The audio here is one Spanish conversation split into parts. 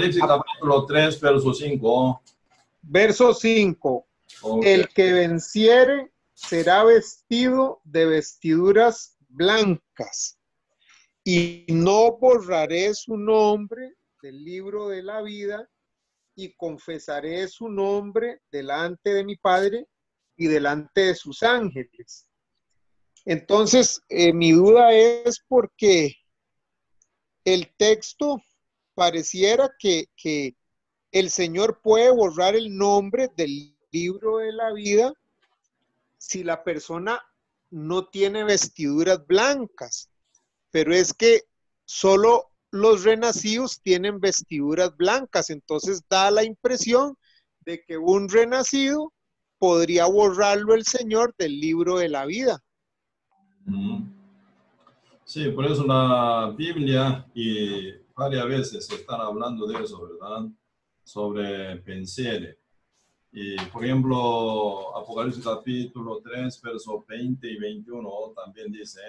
Apocalipsis capítulo 3, verso 5. Verso 5. Okay. El que venciere será vestido de vestiduras blancas, y no borraré su nombre del libro de la vida, y confesaré su nombre delante de mi Padre y delante de sus ángeles. Entonces, mi duda es porque el texto pareciera que el Señor puede borrar el nombre del libro de la vida si la persona no tiene vestiduras blancas, pero es que solo los renacidos tienen vestiduras blancas, entonces da la impresión de que un renacido podría borrarlo el Señor del libro de la vida. Sí, por eso la Biblia y varias veces se están hablando de eso, ¿verdad? Sobre vencer. Y por ejemplo, Apocalipsis capítulo 3, versos 20 y 21 también dice: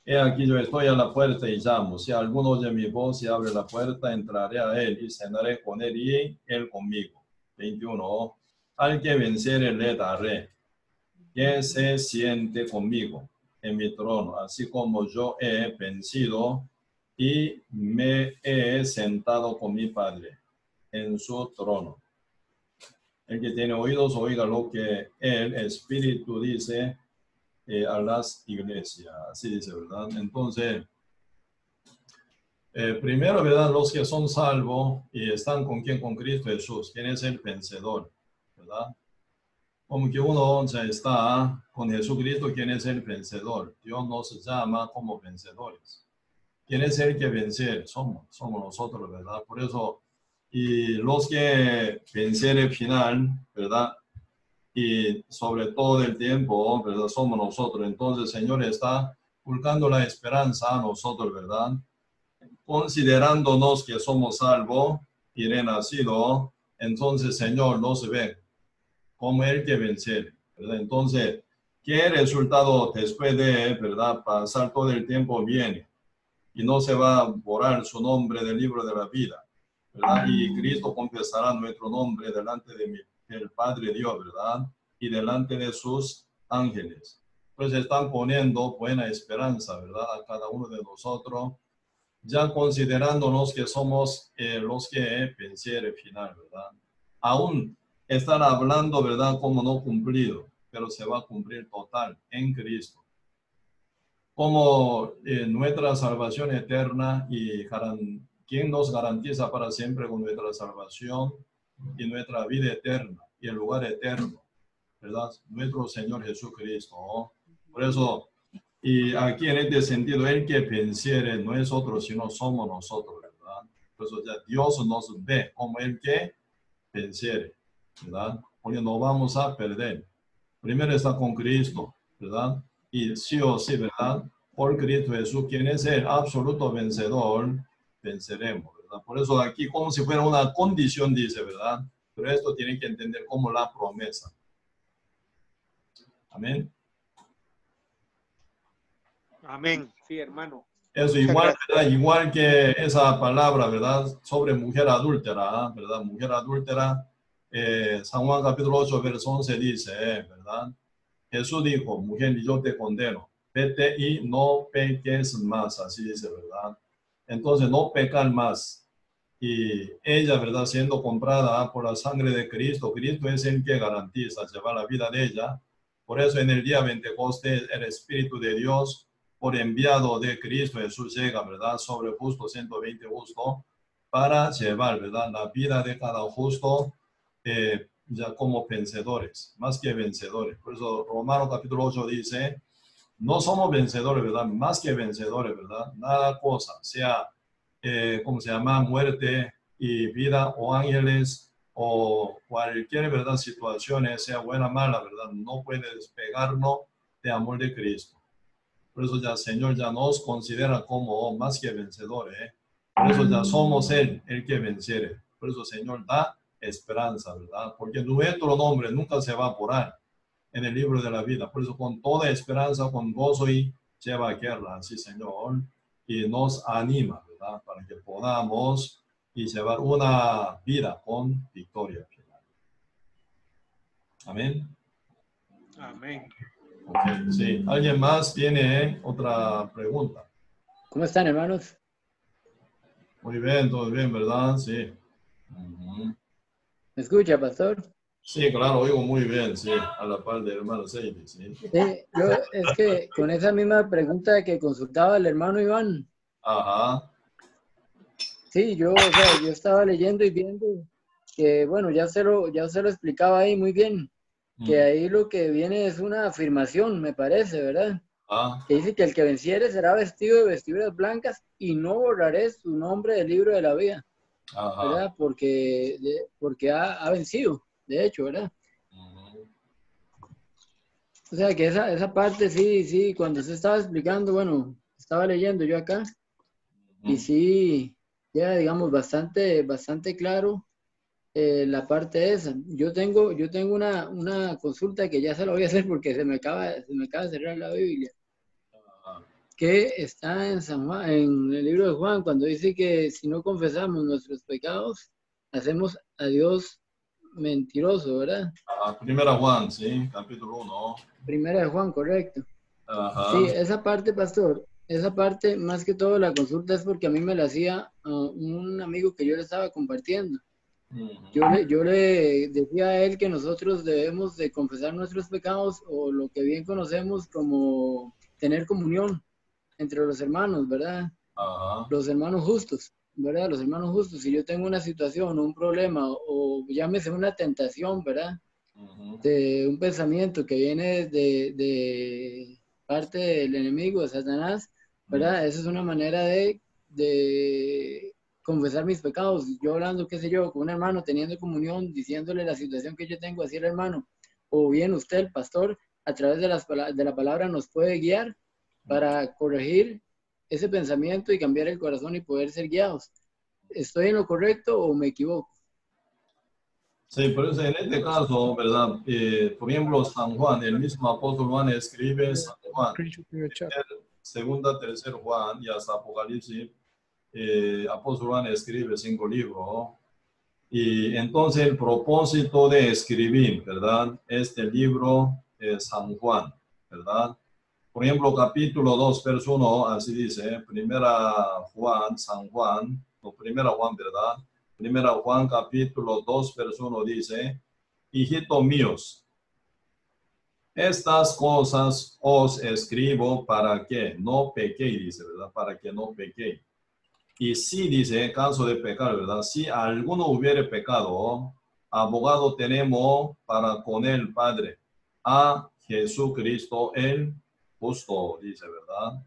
He aquí yo estoy a la puerta y llamo. Si alguno oye mi voz y abre la puerta, entraré a él y cenaré con él y él conmigo. 21. Al que venciere le daré que se siente conmigo en mi trono, así como yo he vencido y me he sentado con mi Padre en su trono. El que tiene oídos, oiga lo que el Espíritu dice a las iglesias. Así dice, ¿verdad? Entonces, primero, ¿verdad? Los que son salvos y están con quién, con Cristo Jesús. ¿Quién es el vencedor? ¿Verdad? Como que uno ya está con Jesucristo, ¿quién es el vencedor? Dios nos llama como vencedores. ¿Quién es el que vence? Somos nosotros, ¿verdad? Por eso, y los que vencer el final, ¿verdad? Y sobre todo el tiempo, ¿verdad? Somos nosotros. Entonces el Señor está buscando la esperanza a nosotros, ¿verdad? Considerándonos que somos salvos y renacidos, entonces Señor nos ve como el que vencer, ¿verdad? Entonces, ¿qué resultado después de, verdad, pasar todo el tiempo viene? Y no se va a borrar su nombre del libro de la vida, ¿verdad? Y Cristo confesará nuestro nombre delante del Padre Dios, ¿verdad? Y delante de sus ángeles. Pues están poniendo buena esperanza, ¿verdad? A cada uno de nosotros, ya considerándonos que somos los que vencieron el final, ¿verdad? Aún están hablando, ¿verdad? Como no cumplido, pero se va a cumplir total en Cristo. Como nuestra salvación eterna y quien nos garantiza para siempre con nuestra salvación y nuestra vida eterna y el lugar eterno, ¿verdad? Nuestro Señor Jesucristo, ¿no? Por eso, y aquí en este sentido, el que venciere no es otro, sino somos nosotros, ¿verdad? Por eso ya Dios nos ve como el que venciere, ¿verdad? Porque no vamos a perder. Primero está con Cristo, ¿verdad? Y sí o sí, ¿verdad? Por Cristo Jesús, quien es el absoluto vencedor, venceremos, ¿verdad? Por eso aquí como si fuera una condición, dice, ¿verdad? Pero esto tienen que entender como la promesa. Amén. Amén. Sí, hermano. Eso igual, ¿verdad? Igual que esa palabra, ¿verdad? Sobre mujer adúltera, ¿verdad? Mujer adúltera, San Juan capítulo 8, verso 11 dice, ¿verdad? Jesús dijo, mujer, yo te condeno, vete y no peques más, así dice, ¿verdad? Entonces, no pecar más. Y ella, ¿verdad? Siendo comprada por la sangre de Cristo, Cristo es el que garantiza llevar la vida de ella. Por eso en el día Pentecostés, el Espíritu de Dios, por enviado de Cristo Jesús, llega, ¿verdad? Sobre justo, 120 justo, para llevar, ¿verdad? La vida de cada justo, ya como vencedores, más que vencedores. Por eso Romanos capítulo 8 dice, no somos vencedores, ¿verdad? Más que vencedores, ¿verdad? Nada cosa, sea, ¿cómo se llama? Muerte y vida o ángeles o cualquier, ¿verdad? Situaciones, sea buena o mala, ¿verdad? No puede despegarnos de amor de Cristo. Por eso ya el Señor ya nos considera como más que vencedores, ¿eh? Por eso ya somos Él, el que venciere. Por eso el Señor da esperanza, ¿verdad? Porque nuestro nombre nunca se va a borrar en el libro de la vida. Por eso con toda esperanza, con gozo y lleva a guerra, así Señor, y nos anima, ¿verdad? Para que podamos y llevar una vida con victoria final. Amén. Amén. Ok, sí. ¿Alguien más tiene otra pregunta? ¿Cómo están, hermanos? Muy bien, todo bien, ¿verdad? Sí. Ujú. ¿Me escucha, pastor? Sí, claro, oigo muy bien, sí, a la par del hermano Seidi, sí. Sí, es que con esa misma pregunta que consultaba el hermano Iván, Ajá. sí, o sea, yo estaba leyendo y viendo que, bueno, ya se lo explicaba ahí muy bien, que ahí lo que viene es una afirmación, me parece, ¿verdad? Ah, Que dice que el que venciere será vestido de vestiduras blancas y no borraré su nombre del libro de la vida, ajá. ¿verdad? Porque ha vencido, de hecho, ¿verdad? Ujú. O sea que esa parte sí, cuando se estaba explicando, bueno, estaba leyendo yo acá y sí, ya digamos bastante claro la parte esa. Yo tengo una consulta que ya se la voy a hacer porque se me acaba de cerrar la Biblia, Ajá. que está en San Juan, en el libro de Juan, cuando dice que si no confesamos nuestros pecados, hacemos a Dios mentiroso, ¿verdad? Ajá. Primera Juan, sí, capítulo 1. Primera de Juan, correcto. Sí, Ajá. esa parte, pastor, esa parte, más que todo la consulta es porque a mí me la hacía un amigo que yo le estaba compartiendo. Ujú. Yo le decía a él que nosotros debemos de confesar nuestros pecados o lo que bien conocemos como tener comunión entre los hermanos, ¿verdad? Ajá. Los hermanos justos, ¿verdad? Los hermanos justos. Si yo tengo una situación o un problema o llámese una tentación, ¿verdad? Ujú. De un pensamiento que viene de parte del enemigo, de Satanás, ¿verdad? Esa es una manera de confesar mis pecados. Yo hablando, qué sé yo, con un hermano, teniendo comunión, diciéndole la situación que yo tengo así al hermano, o bien usted, el pastor, a través de la palabra nos puede guiar para corregir ese pensamiento y cambiar el corazón y poder ser guiados. ¿Estoy en lo correcto o me equivoco? Sí, por eso en este caso, ¿verdad? Por ejemplo, San Juan, el mismo apóstol Juan escribe San Juan, segunda, tercer Juan y hasta Apocalipsis, apóstol Juan escribe 5 libros. Y entonces el propósito de escribir, ¿verdad? Este libro es San Juan, ¿verdad? Por ejemplo, capítulo 2, verso 1, así dice, primera Juan, San Juan, o primera Juan, ¿verdad? Primera Juan, capítulo 2, verso 1 dice, hijitos míos, estas cosas os escribo para que no pequéis, dice, ¿verdad? Para que no pequéis. Y si dice, en caso de pecar, ¿verdad? Si alguno hubiere pecado, abogado tenemos para con el Padre, a Jesucristo el justo, dice, ¿verdad?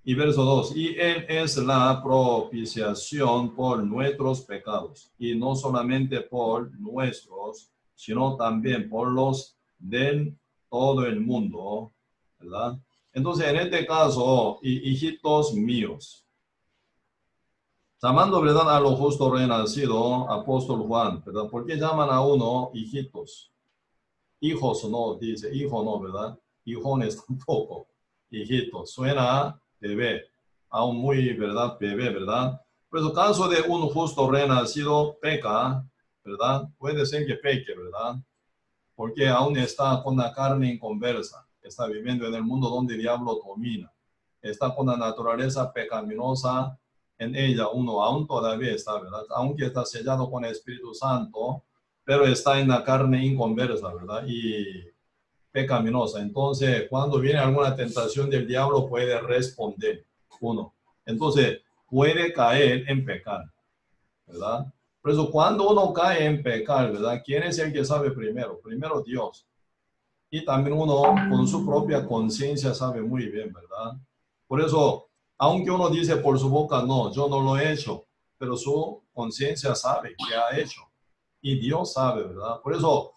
Y verso 2, y Él es la propiciación por nuestros pecados, y no solamente por nuestros, sino también por los de todo el mundo, ¿verdad? Entonces, en este caso, hijitos míos, llamando, ¿verdad?, a lo justo renacido, apóstol Juan, ¿verdad? ¿Por qué llaman a uno hijitos? Hijos no, dice, hijo no, ¿verdad? Hijones tampoco, hijitos, suena a bebé, aún muy, ¿verdad? Bebé, ¿verdad? Por eso, caso de un justo renacido peca, ¿verdad? Puede ser que peque, ¿verdad? Porque aún está con la carne inconversa, está viviendo en el mundo donde el diablo domina, está con la naturaleza pecaminosa en ella, uno aún todavía está, ¿verdad? Aunque está sellado con el Espíritu Santo, pero está en la carne inconversa, ¿verdad? Y pecaminosa. Entonces, cuando viene alguna tentación del diablo, puede responder, uno. Entonces, puede caer en pecado, ¿verdad? Por eso, cuando uno cae en pecado, ¿verdad? ¿Quién es el que sabe primero? Primero Dios. Y también uno con su propia conciencia sabe muy bien, ¿verdad? Por eso, aunque uno dice por su boca, no, yo no lo he hecho, pero su conciencia sabe que ha hecho. Y Dios sabe, ¿verdad? Por eso,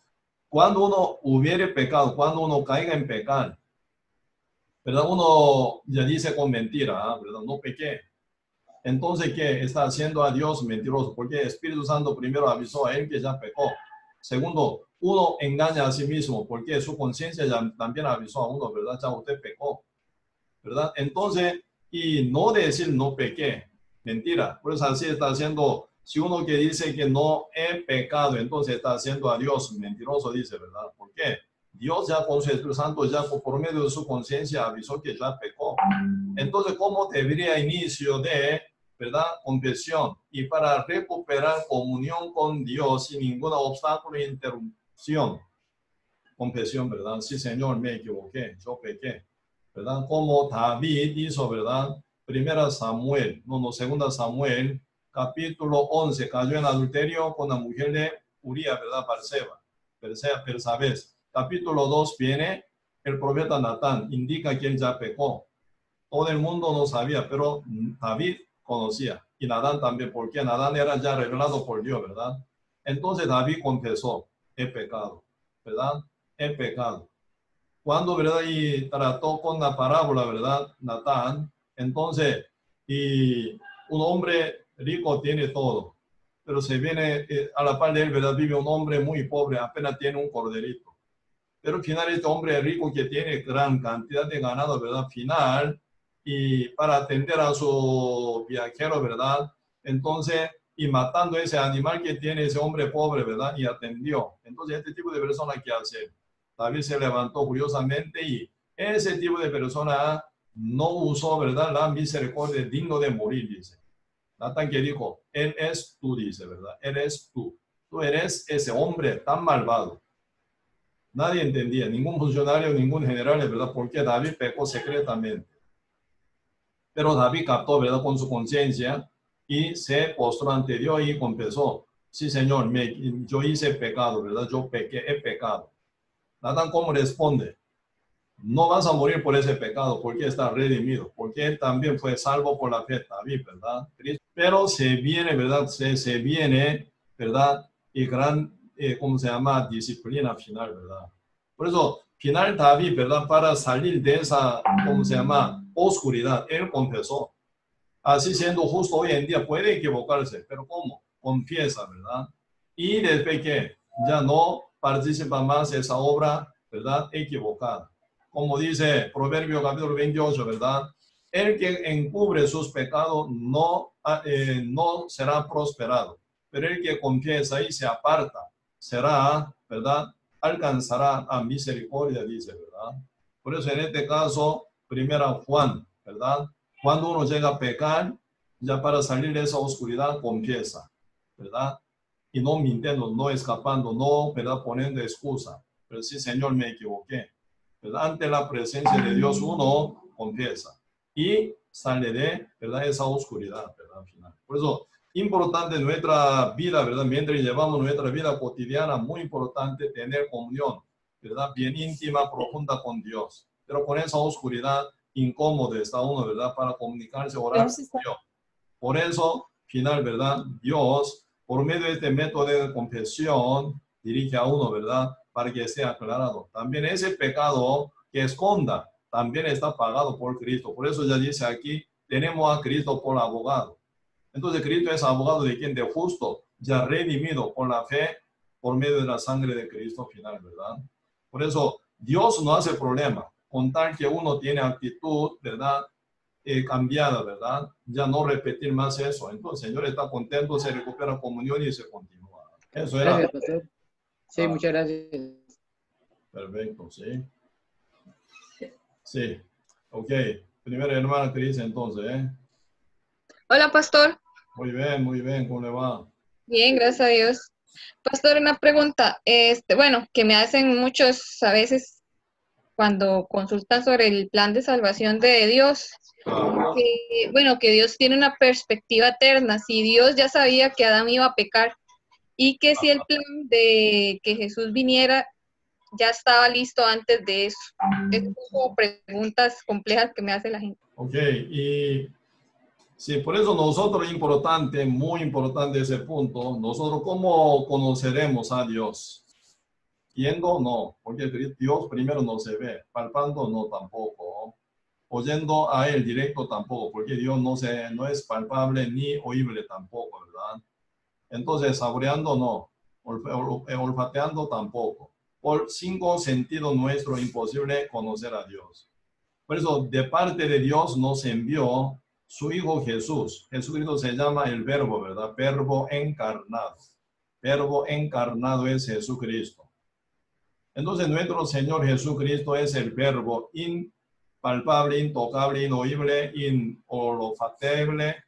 cuando uno hubiere pecado, cuando uno caiga en pecado, ¿verdad? Uno ya dice con mentira, ¿verdad? No pequé. Entonces, ¿qué? Está haciendo a Dios mentiroso, porque el Espíritu Santo primero avisó a él que ya pecó. Segundo, uno engaña a sí mismo, porque su conciencia ya también avisó a uno, ¿verdad? Ya usted pecó, ¿verdad? Entonces, y no decir no pequé, Mentira. Por eso así está haciendo, si uno que dice que no he pecado, entonces está haciendo a Dios mentiroso, dice, ¿verdad? ¿Por qué? Dios ya con su Espíritu Santo, ya por medio de su conciencia avisó que ya pecó. Entonces, ¿cómo debería inicio de, ¿verdad?, confesión? Y para recuperar comunión con Dios sin ningún obstáculo e interrupción. Confesión, ¿verdad? Sí, Señor, me equivoqué, yo pequé, ¿verdad? Como David hizo, ¿verdad? Primera Samuel, segunda Samuel, capítulo 11, cayó en adulterio con la mujer de Uría, ¿verdad? Persabés. Capítulo 2 viene el profeta Natán, indica que él ya pecó. Todo el mundo no sabía, pero David conocía. Y Natán también, porque Natán era ya revelado por Dios, ¿verdad? Entonces David confesó, he pecado, ¿verdad? He pecado. Cuando, ¿verdad? Y trató con la parábola, ¿verdad? Natán, entonces, y un hombre rico tiene todo, pero se viene a la par de él, ¿verdad? Vive un hombre muy pobre, apenas tiene un corderito. Pero al final este hombre rico que tiene gran cantidad de ganado, ¿verdad? Final, y para atender a su viajero, ¿verdad? Entonces, y matando ese animal que tiene ese hombre pobre, ¿verdad? Y atendió. Entonces, este tipo de persona, ¿qué hace? David se levantó furiosamente y ese tipo de persona no usó, ¿verdad?, la misericordia digno de morir, dice. Natán que dijo, él es tú, dice, ¿verdad? Eres tú. Tú eres ese hombre tan malvado. Nadie entendía, ningún funcionario, ningún general, ¿verdad? Porque David pecó secretamente. Pero David captó, ¿verdad?, con su conciencia y se postró ante Dios y confesó, sí, Señor, yo hice pecado, ¿verdad? Yo pequé, he pecado. Natán, ¿cómo responde? No vas a morir por ese pecado porque está redimido, porque él también fue salvo por la fe, David, ¿verdad? Pero se viene, ¿verdad? Se viene, ¿verdad? Y gran, ¿cómo se llama? Disciplina final, ¿verdad? Por eso, final David, ¿verdad? Para salir de esa, ¿cómo se llama? Oscuridad, él confesó. Así siendo justo hoy en día puede equivocarse, pero ¿cómo? Confiesa, ¿verdad? Y después que ya no participa más de esa obra, ¿verdad? Equivocada. Como dice Proverbio capítulo 28, ¿verdad? El que encubre sus pecados no será prosperado, pero el que confiesa y se aparta será, ¿verdad? Alcanzará a misericordia, dice, ¿verdad? Por eso en este caso, primera Juan, ¿verdad? Cuando uno llega a pecar, ya para salir de esa oscuridad, confiesa, ¿verdad? Y no mintiendo, no escapando, no, ¿verdad?, poniendo excusa. Pero sí, Señor, me equivoqué, ¿verdad? Ante la presencia de Dios uno confiesa y sale de, ¿verdad?, esa oscuridad, ¿verdad? Al final. Por eso, importante en nuestra vida, ¿verdad? Mientras llevamos nuestra vida cotidiana, muy importante tener comunión, ¿verdad? Bien íntima, profunda con Dios. Pero con esa oscuridad incómoda está uno, ¿verdad?, para comunicarse, orar con Dios. Por eso, final, ¿verdad?, Dios, por medio de este método de confesión, dirige a uno, ¿verdad?, para que sea aclarado. También ese pecado que esconda, también está pagado por Cristo. Por eso ya dice aquí, tenemos a Cristo por abogado. Entonces, Cristo es abogado de quien, de justo, ya redimido por la fe, por medio de la sangre de Cristo final, ¿verdad? Por eso, Dios no hace problema, con tal que uno tiene actitud, ¿verdad?, cambiada, ¿verdad? Ya no repetir más eso. Entonces, el Señor está contento, se recupera comunión y se continúa. Eso era. Gracias, pastor. Sí, muchas gracias. Perfecto, sí. Sí. Ok. Primera hermana Cris, entonces, ¿eh? Hola, pastor. Muy bien. ¿Cómo le va? Bien, gracias a Dios. Pastor, una pregunta. Bueno, que me hacen muchos a veces cuando consultan sobre el plan de salvación de Dios. Que Dios tiene una perspectiva eterna. Si Dios ya sabía que Adán iba a pecar y que si el plan de que Jesús viniera ya estaba listo antes de eso. Es como preguntas complejas que me hace la gente. Ok, y sí, por eso nosotros importante, muy importante ese punto, nosotros cómo conoceremos a Dios. Viendo, no, porque Dios primero no se ve, palpando, no tampoco. Oyendo a Él directo tampoco, porque Dios no es palpable ni oíble tampoco, ¿verdad? Entonces, saboreando no, olfateando tampoco. Por 5 sentidos nuestros imposible conocer a Dios. Por eso, de parte de Dios nos envió su Hijo Jesús. Jesucristo se llama el Verbo, ¿verdad? Verbo encarnado. Verbo encarnado es Jesucristo. Entonces nuestro Señor Jesucristo es el Verbo impalpable, intocable, inoíble, inolfactible,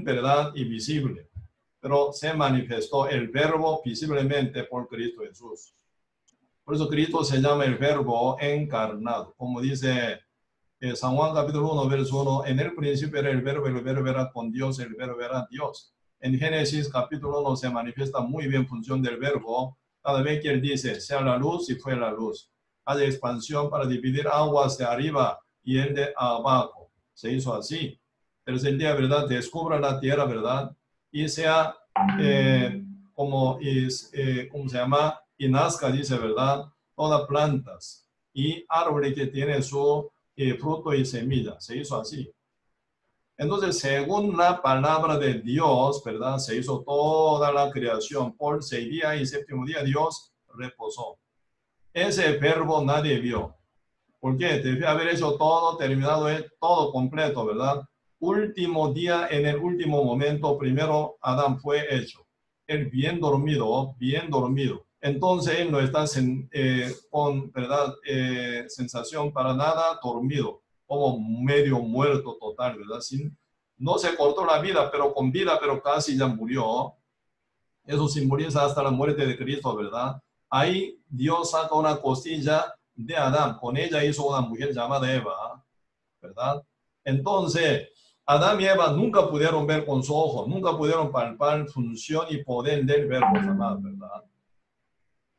¿verdad? Invisible. Pero se manifestó el Verbo visiblemente por Cristo Jesús. Por eso Cristo se llama el Verbo encarnado. Como dice San Juan capítulo 1, verso 1, en el principio era el Verbo era con Dios, el Verbo era Dios. En Génesis capítulo 1 se manifiesta muy bien función del Verbo. Cada vez que él dice, sea la luz, y fue la luz. Hay expansión para dividir aguas de arriba y el de abajo. Se hizo así. Tercer día, ¿verdad? Descubra la tierra, ¿verdad? Y sea, ¿cómo se llama? Y nazca, dice, ¿verdad? Todas plantas y árbol que tiene su fruto y semilla. Se hizo así. Entonces, según la palabra de Dios, ¿verdad? Se hizo toda la creación. Por 6 días y séptimo día Dios reposó. Ese verbo nadie vio. ¿Por qué? Debe haber hecho todo, terminado todo completo, ¿verdad? Último día, en el último momento, primero Adán fue hecho. Él bien dormido, bien dormido. Entonces él no está con, ¿verdad? Sensación para nada, dormido, como medio muerto total, ¿verdad? No se cortó la vida, pero con vida, pero casi ya murió. Eso simboliza hasta la muerte de Cristo, ¿verdad? Ahí Dios saca una costilla de Adán, con ella hizo una mujer llamada Eva, ¿verdad? Entonces, Adán y Eva nunca pudieron ver con su ojo, nunca pudieron palpar función y poder del verbo jamás, ¿verdad?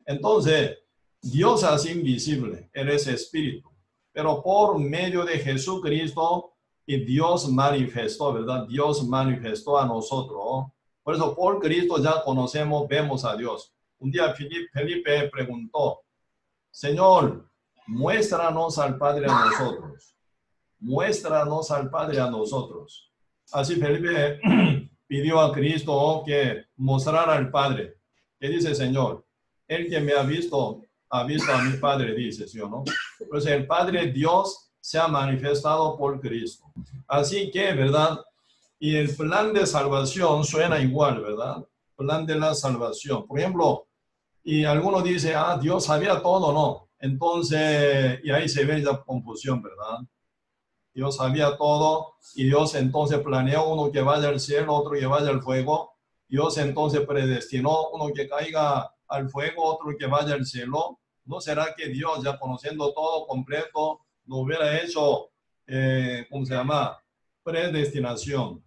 Entonces, Dios es invisible, Él es espíritu, pero por medio de Jesucristo y Dios manifestó, ¿verdad? Dios manifestó a nosotros. Por eso, por Cristo ya conocemos, vemos a Dios. Un día Felipe preguntó, Señor, muéstranos al Padre a nosotros. Muéstranos al Padre a nosotros. Así Felipe pidió a Cristo que mostrara al Padre. ¿Qué dice Señor? El que me ha visto a mi Padre, dice, ¿sí o no? Pues el Padre Dios se ha manifestado por Cristo. Así que, ¿verdad? Y el plan de salvación suena igual, ¿verdad? Plan de la salvación. Por ejemplo, y algunos dicen, Dios sabía todo, ¿no? Entonces, y ahí se ve la confusión, ¿verdad? Dios sabía todo y Dios entonces planeó uno que vaya al cielo, otro que vaya al fuego. Dios entonces predestinó uno que caiga al fuego, otro que vaya al cielo. ¿No será que Dios, ya conociendo todo completo, no hubiera hecho, ¿cómo se llama? Predestinación.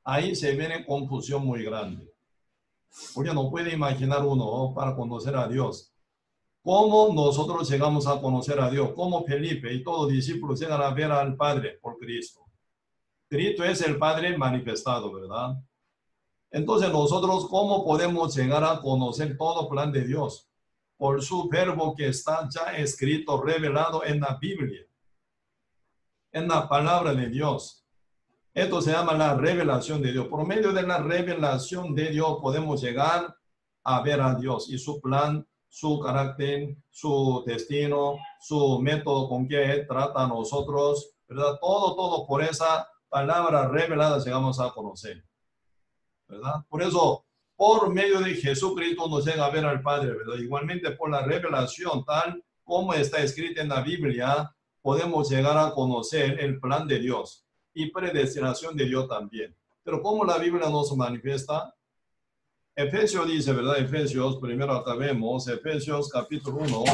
Ahí se viene confusión muy grande. Porque no puede imaginar uno para conocer a Dios. ¿Cómo nosotros llegamos a conocer a Dios? ¿Cómo Felipe y todos los discípulos llegan a ver al Padre por Cristo? Cristo es el Padre manifestado, ¿verdad? Entonces nosotros, ¿cómo podemos llegar a conocer todo el plan de Dios? Por su verbo que está ya escrito, revelado en la Biblia, en la palabra de Dios. Esto se llama la revelación de Dios. Por medio de la revelación de Dios podemos llegar a ver a Dios y su plan, su carácter, su destino, su método con que Él trata a nosotros, ¿verdad? Todo por esa palabra revelada llegamos a conocer, ¿verdad? Por eso, por medio de Jesucristo nos llega a ver al Padre, ¿verdad? Igualmente por la revelación tal como está escrita en la Biblia, podemos llegar a conocer el plan de Dios y predestinación de Dios también. Pero ¿cómo la Biblia nos manifiesta? Efesios dice, ¿verdad? Efesios, primero acabemos, Efesios capítulo 1,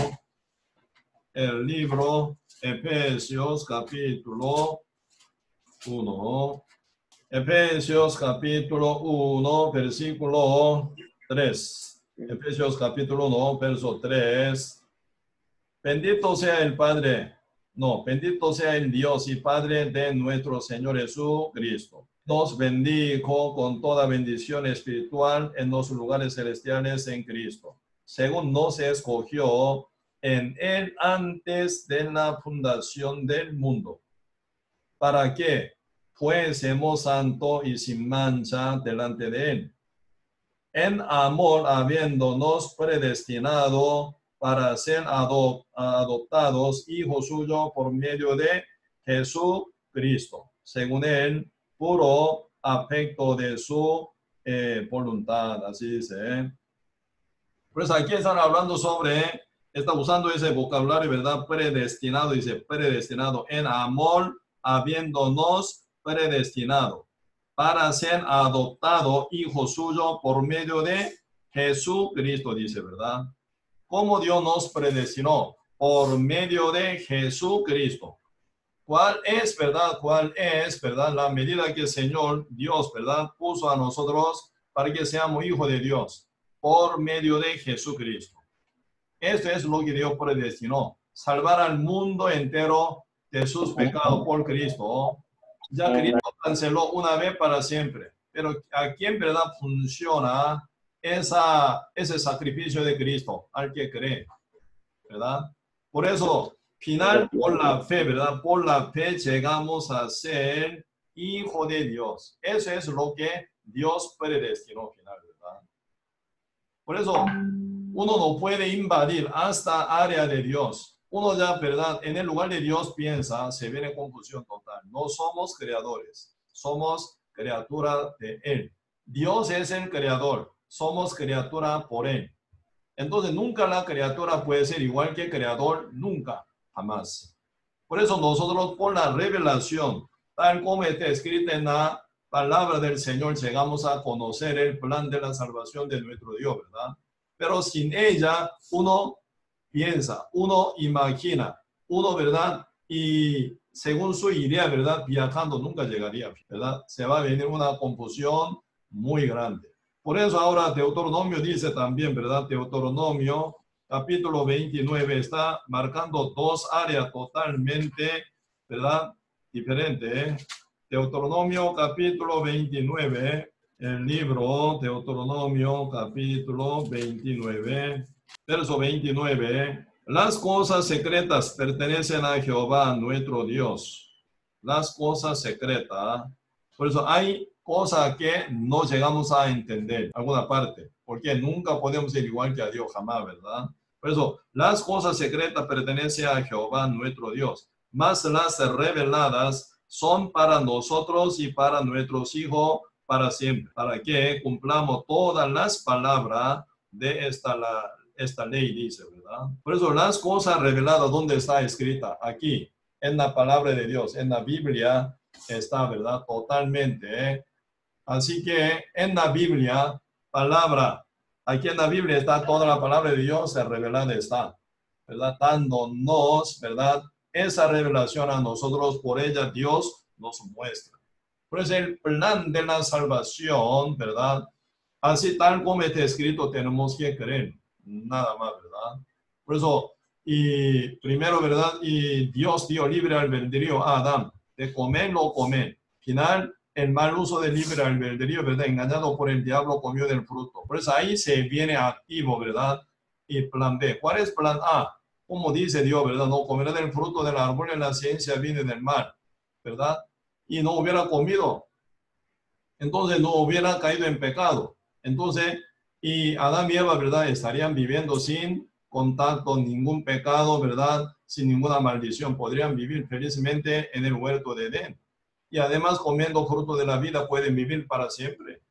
el libro Efesios capítulo 1, Efesios capítulo 1, versículo 3. Efesios capítulo 1, verso 3. Bendito sea el Padre, bendito sea el Dios y Padre de nuestro Señor Jesucristo. Nos bendijo con toda bendición espiritual en los lugares celestiales en Cristo, según nos escogió en Él antes de la fundación del mundo, para que fuésemos santos y sin mancha delante de Él, en amor habiéndonos predestinado para ser adoptados hijos suyos por medio de Jesucristo, según el puro afecto de su voluntad. Así dice. Pues aquí están hablando sobre, está usando ese vocabulario, ¿verdad? Predestinado, dice predestinado, en amor, habiéndonos predestinado para ser adoptado hijo suyo por medio de Jesucristo, dice, ¿verdad? ¿Cómo Dios nos predestinó? Por medio de Jesucristo. ¿Cuál es, verdad? ¿Cuál es, verdad? La medida que el Señor Dios, ¿verdad? Puso a nosotros para que seamos hijos de Dios por medio de Jesucristo. Esto es lo que Dios predestinó. Salvar al mundo entero de sus pecados por Cristo. Ya Cristo canceló una vez para siempre. Pero aquí en verdad funciona ese sacrificio de Cristo al que cree, ¿verdad? Por eso, final por la fe, ¿verdad? Por la fe llegamos a ser hijo de Dios. Eso es lo que Dios predestinó final, ¿verdad? Por eso, uno no puede invadir hasta área de Dios. Uno ya, ¿verdad? En el lugar de Dios piensa, se viene confusión total. No somos creadores, somos criatura de Él. Dios es el creador, somos criatura por Él. Entonces, nunca la criatura puede ser igual que el creador, nunca, jamás. Por eso nosotros, por la revelación, tal como está escrita en la palabra del Señor, llegamos a conocer el plan de la salvación de nuestro Dios, ¿verdad? Pero sin ella, uno piensa, uno imagina, uno, ¿verdad? Y según su idea, ¿verdad? Viajando nunca llegaría, ¿verdad? Se va a venir una confusión muy grande. Por eso ahora Deuteronomio dice también, ¿verdad? Deuteronomio capítulo 29 está marcando dos áreas totalmente, ¿verdad? Diferentes. Deuteronomio capítulo 29, el libro Deuteronomio capítulo 29, verso 29. Las cosas secretas pertenecen a Jehová, nuestro Dios. Las cosas secretas. Por eso hay cosas que no llegamos a entender, alguna parte, porque nunca podemos ser igual que a Dios, jamás, ¿verdad? Por eso, las cosas secretas pertenecen a Jehová, nuestro Dios, mas las reveladas son para nosotros y para nuestros hijos para siempre, para que cumplamos todas las palabras de esta ley, dice, ¿verdad? Por eso, las cosas reveladas, ¿dónde está escrita? Aquí, en la palabra de Dios, en la Biblia está, ¿verdad? Totalmente, Así que en la Biblia, aquí en la Biblia está toda la palabra de Dios, revelada está, ¿verdad? Dándonos, ¿verdad? Esa revelación a nosotros, por ella Dios nos muestra. Por eso el plan de la salvación, ¿verdad? Así tal como está escrito, tenemos que creer, nada más, ¿verdad? Por eso, y primero, ¿verdad? Y Dios dio libre albedrío a Adán, de comer o comer. Final, el mal uso del libre albedrío, ¿verdad? Engañado por el diablo, comió del fruto. Por eso ahí se viene activo, ¿verdad? Y plan B. ¿Cuál es plan A? Como dice Dios, ¿verdad? No comerá del fruto del árbol en la ciencia viene del mal, ¿verdad? Y no hubiera comido, entonces no hubiera caído en pecado. Entonces, y Adán y Eva, ¿verdad? Estarían viviendo sin contacto, ningún pecado, ¿verdad? Sin ninguna maldición. Podrían vivir felizmente en el huerto de Edén. Y además, comiendo fruto de la vida, pueden vivir para siempre.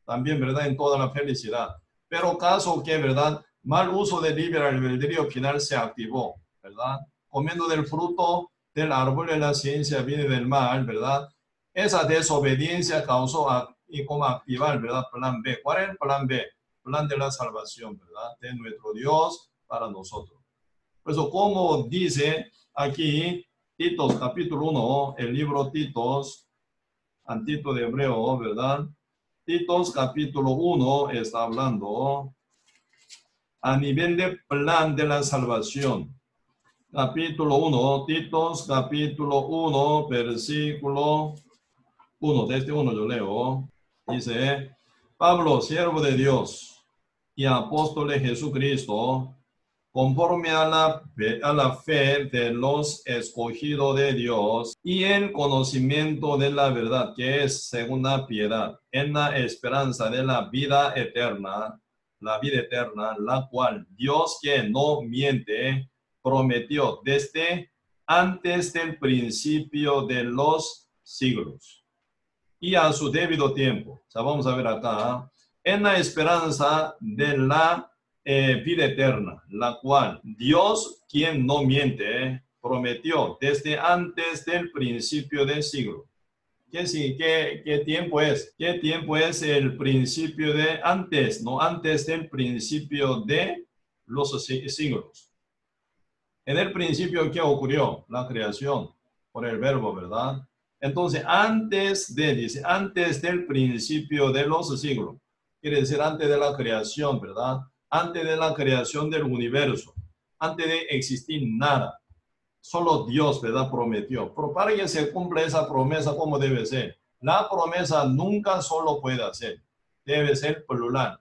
También, ¿verdad? En toda la felicidad. Pero caso que, ¿verdad? Mal uso del libre albedrío final se activó, ¿verdad? Comiendo del fruto del árbol de la ciencia viene del mal, ¿verdad? Esa desobediencia causó y cómo activar, ¿verdad? Plan B. ¿Cuál es el plan B? Plan de la salvación, ¿verdad? De nuestro Dios para nosotros. Por eso, como dice aquí, Titos capítulo 1, el libro Titos, antito de hebreo, ¿verdad? Titos capítulo 1 está hablando a nivel de plan de la salvación. Capítulo 1, Titos capítulo 1, versículo 1, desde 1 yo leo, dice, Pablo, siervo de Dios y apóstol de Jesucristo, conforme a la fe de los escogidos de Dios y el conocimiento de la verdad, que es según la piedad, en la esperanza de la vida eterna, la cual Dios, que no miente, prometió desde antes del principio de los siglos. Y a su debido tiempo. O sea, vamos a ver acá. En la esperanza de la vida eterna, la cual Dios, quien no miente, prometió desde antes del principio del siglo. ¿Qué tiempo es? ¿Qué tiempo es el principio de antes? No, antes del principio de los siglos. En el principio, ¿qué ocurrió? La creación por el verbo, ¿verdad? Entonces, dice, antes del principio de los siglos. Quiere decir antes de la creación, ¿verdad? Antes de la creación del universo. Antes de existir nada. Solo Dios, ¿verdad? Prometió. Pero para que se cumpla esa promesa, ¿cómo debe ser? La promesa nunca solo puede ser. Debe ser plural.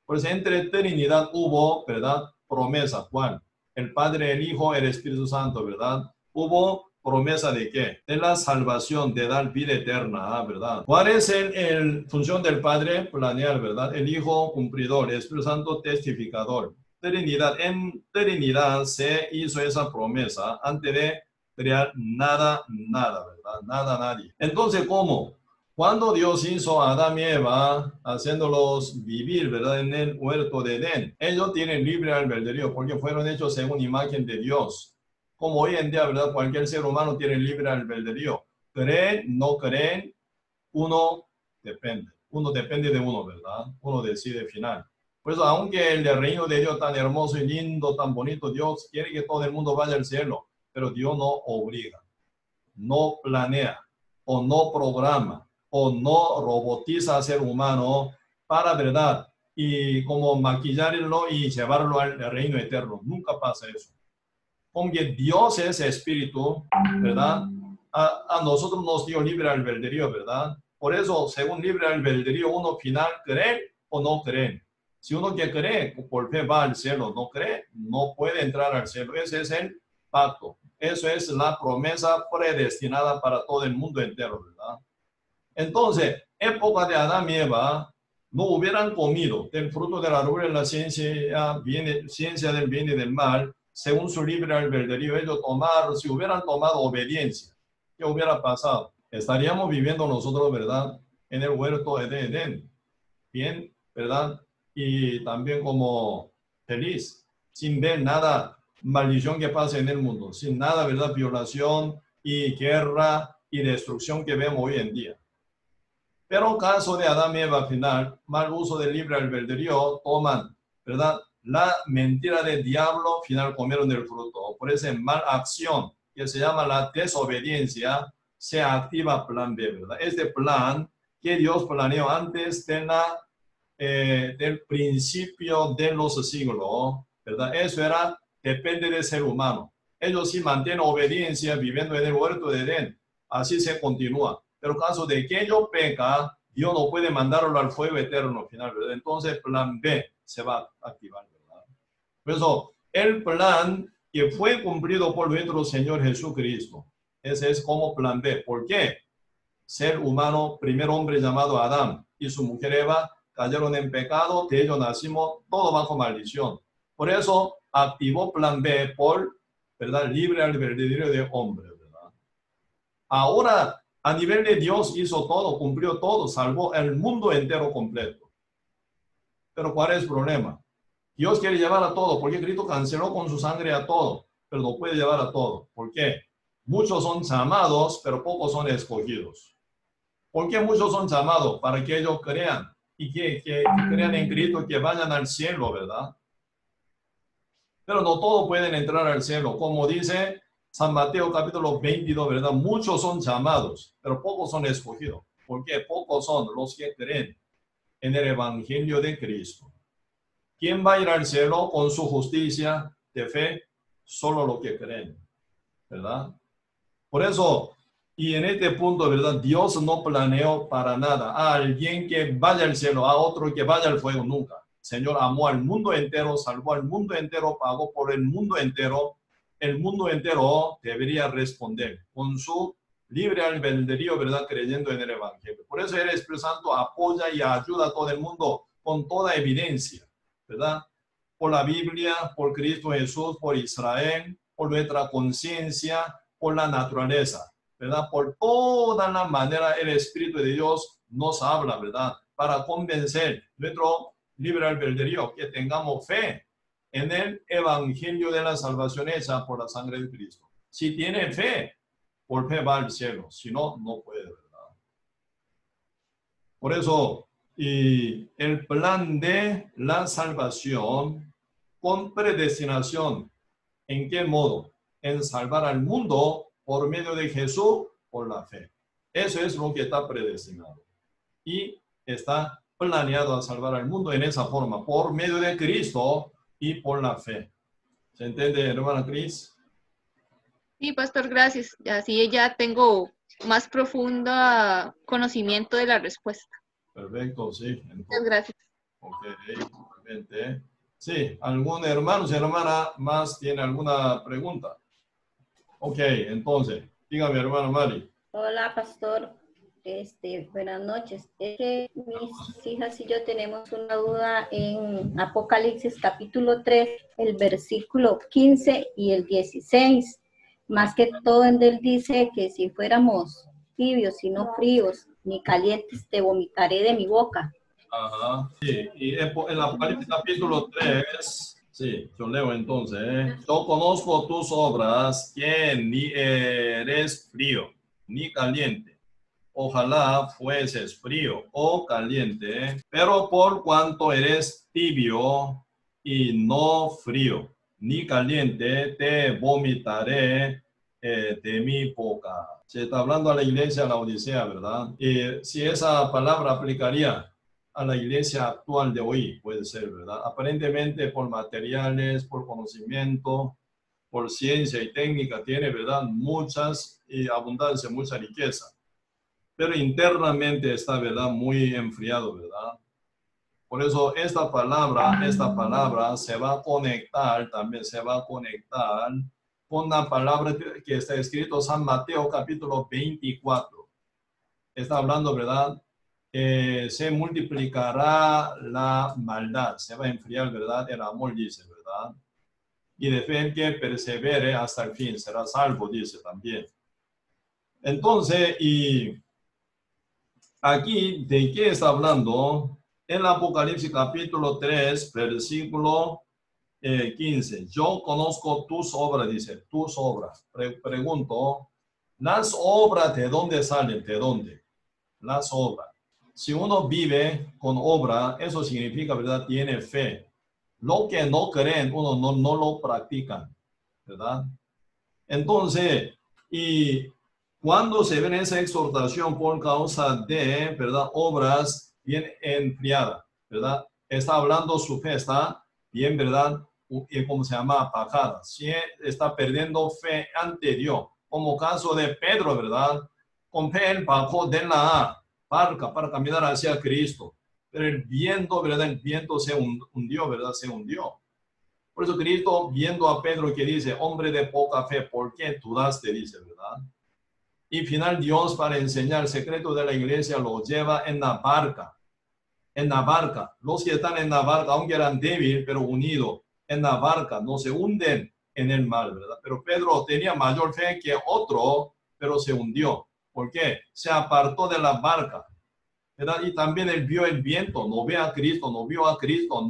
Pues entre Trinidad hubo, ¿verdad? Promesa. ¿Cuál? El Padre, el Hijo, el Espíritu Santo, ¿verdad? Hubo promesa de qué? De la salvación, de dar vida eterna, ¿verdad? ¿Cuál es la función del Padre? Planear, ¿verdad? El Hijo, cumplidor. El Espíritu Santo, testificador. Trinidad. En Trinidad se hizo esa promesa antes de crear nada, ¿verdad? Nada, nadie. Entonces, ¿cómo? Cuando Dios hizo a Adán y Eva, haciéndolos vivir, ¿verdad? En el huerto de Edén, ellos tienen libre albedrío porque fueron hechos según imagen de Dios. Como hoy en día, ¿verdad? Cualquier ser humano tiene libre albedrío. Creen, no creen, uno depende. Uno depende de uno, ¿verdad? Uno decide final. Por eso, aunque el reino de Dios tan hermoso y lindo, tan bonito, Dios quiere que todo el mundo vaya al cielo, pero Dios no obliga, no planea o no programa o no robotiza al ser humano para, ¿verdad? Y como maquillarlo y llevarlo al reino eterno. Nunca pasa eso. Porque Dios es espíritu, ¿verdad? A nosotros nos dio libre albedrío, ¿verdad? Por eso, según libre albedrío, uno final cree o no cree. Si uno que cree, por fe va al cielo. No cree, no puede entrar al cielo. Ese es el pacto. Eso es la promesa predestinada para todo el mundo entero, ¿verdad? Entonces, época de Adán y Eva, no hubieran comido del fruto del árbol de la ciencia del bien y del mal, según su libre albedrío, ellos tomaron, si hubieran tomado obediencia, ¿qué hubiera pasado? Estaríamos viviendo nosotros, ¿verdad? En el huerto de Edén. Bien, ¿verdad? Y también como feliz, sin ver nada, maldición que pasa en el mundo, sin nada, ¿verdad? Violación y guerra y destrucción que vemos hoy en día. Pero caso de Adán y Eva final, mal uso del libre albedrío, toman, ¿verdad? La mentira del diablo, final comieron del fruto. Por esa mala acción, que se llama la desobediencia, se activa plan B, ¿verdad? Este plan que Dios planeó antes de del principio de los siglos, ¿verdad? Eso depende del ser humano. Ellos sí mantienen obediencia viviendo en el huerto de Edén. Así se continúa. Pero caso de que ellos peca, Dios no puede mandarlo al fuego eterno final, ¿verdad? Entonces plan B se va a activar, ¿verdad? Por eso, el plan que fue cumplido por nuestro Señor Jesucristo, ese es como plan B. ¿Por qué? Ser humano, primer hombre llamado Adán y su mujer Eva, cayeron en pecado, de ellos nacimos, todo bajo maldición. Por eso activó plan B por, ¿verdad? Libre albedrío de hombre, ¿verdad? Ahora, a nivel de Dios hizo todo, cumplió todo, salvó el mundo entero completo. Pero ¿cuál es el problema? Dios quiere llevar a todo, porque Cristo canceló con su sangre a todo, pero no puede llevar a todo. ¿Por qué? Muchos son llamados, pero pocos son escogidos. ¿Por qué muchos son llamados? Para que ellos crean y que crean en Cristo y que vayan al cielo, ¿verdad? Pero no todos pueden entrar al cielo. Como dice San Mateo capítulo 22, ¿verdad? Muchos son llamados, pero pocos son escogidos. ¿Por qué? Pocos son los que creen en el Evangelio de Cristo. ¿Quién va a ir al cielo con su justicia de fe? Solo los que creen, ¿verdad? Por eso, y en este punto, ¿verdad? Dios no planeó para nada a alguien que vaya al cielo, a otro que vaya al fuego, nunca. Señor amó al mundo entero, salvó al mundo entero, pagó por el mundo entero. El mundo entero debería responder con su libre albedrío, ¿verdad? Creyendo en el Evangelio. Por eso el Espíritu Santo apoya y ayuda a todo el mundo con toda evidencia, ¿verdad? Por la Biblia, por Cristo Jesús, por Israel, por nuestra conciencia, por la naturaleza. ¿verdad? Por toda la manera el Espíritu de Dios nos habla, ¿verdad? Para convencer nuestro libre albedrío que tengamos fe en el Evangelio de la salvación hecha por la sangre de Cristo. Si tiene fe, por fe va al cielo. Si no, no puede, ¿verdad? Por eso, y el plan de la salvación con predestinación, ¿en qué modo? En salvar al mundo por medio de Jesús por la fe. Eso es lo que está predestinado. Y está planeado a salvar al mundo en esa forma, por medio de Cristo y por la fe. ¿Se entiende, hermana Cris? Sí, pastor, gracias. Así ya tengo más profundo conocimiento de la respuesta. Perfecto, sí. Entonces, Muchas gracias. ok, excelente. Sí, ¿algún hermano o hermana más tiene alguna pregunta? Ok, entonces, dígame, hermano Mari. Hola, pastor. Buenas noches. Es que mis hijas y yo tenemos una duda en Apocalipsis capítulo 3, el versículo 15 y el 16. Más que todo en él dice que si fuéramos tibios y no fríos ni calientes, te vomitaré de mi boca. Ajá, sí, y en Apocalipsis capítulo 3, sí, yo leo entonces, yo conozco tus obras, que ni eres frío ni caliente. Ojalá fueses frío o caliente, pero por cuanto eres tibio y no frío ni caliente, te vomitaré de mi boca. Se está hablando a la iglesia de la Odisea, ¿verdad? Y si esa palabra aplicaría a la iglesia actual de hoy, puede ser, ¿verdad? Aparentemente por materiales, por conocimiento, por ciencia y técnica, tiene, ¿verdad? Muchas y abundancia, mucha riqueza. Pero internamente está, ¿verdad? Muy enfriado, ¿verdad? Por eso esta palabra se va a conectar, también se va a conectar con la palabra que está escrito en San Mateo capítulo 24. Está hablando, ¿verdad? Se multiplicará la maldad, se va a enfriar, ¿verdad? El amor, dice, ¿verdad? Y de fe que persevere hasta el fin, será salvo, dice también. Entonces, y aquí, ¿de qué está hablando? En el Apocalipsis capítulo 3, versículo 15. Yo conozco tus obras, dice, tus obras. Pregunto, ¿las obras de dónde salen? ¿De dónde? Las obras. Si uno vive con obra, eso significa, ¿verdad? Tiene fe. Lo que no creen, uno no lo practican, ¿verdad? Entonces, y cuando se ve esa exhortación por causa de, ¿verdad? Obras bien enfriadas, ¿verdad? Está hablando su fe, está bien, ¿verdad? ¿Cómo se llama? Apagada. Si está perdiendo fe ante Dios. Como caso de Pedro, ¿verdad? Con fe él bajó de la barca para caminar hacia Cristo. Pero el viento, ¿verdad? El viento se hundió, ¿verdad? Se hundió. Por eso Cristo, viendo a Pedro que dice, hombre de poca fe, ¿por qué dudaste? Dice, ¿verdad? Y final Dios, para enseñar el secreto de la iglesia, lo lleva en la barca. En la barca. Los que están en la barca, aunque eran débiles, pero unidos en la barca, no se hunden en el mar, ¿verdad? Pero Pedro tenía mayor fe que otro, pero se hundió. ¿Por qué? Se apartó de la barca, ¿verdad? Y también él vio el viento, no ve a Cristo, no vio a Cristo,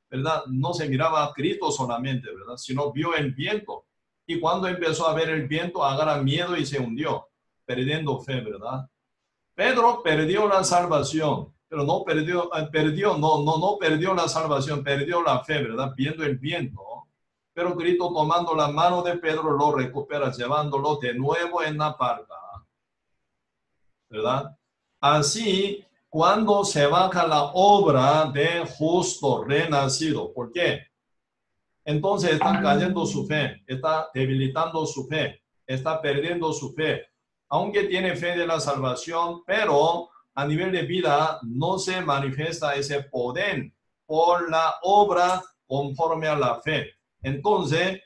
¿verdad? No se miraba a Cristo solamente, ¿verdad? Sino vio el viento. Y cuando empezó a ver el viento, agarra miedo y se hundió, perdiendo fe, ¿verdad? Pedro perdió la salvación, pero no perdió la salvación, perdió la fe, ¿verdad? Viendo el viento. Pero Cristo, tomando la mano de Pedro, lo recupera, llevándolo de nuevo en la barca, ¿verdad? Así, cuando se baja la obra de justo renacido, ¿por qué? Entonces está cayendo su fe, está debilitando su fe, está perdiendo su fe. Aunque tiene fe de la salvación, pero a nivel de vida no se manifiesta ese poder por la obra conforme a la fe. Entonces,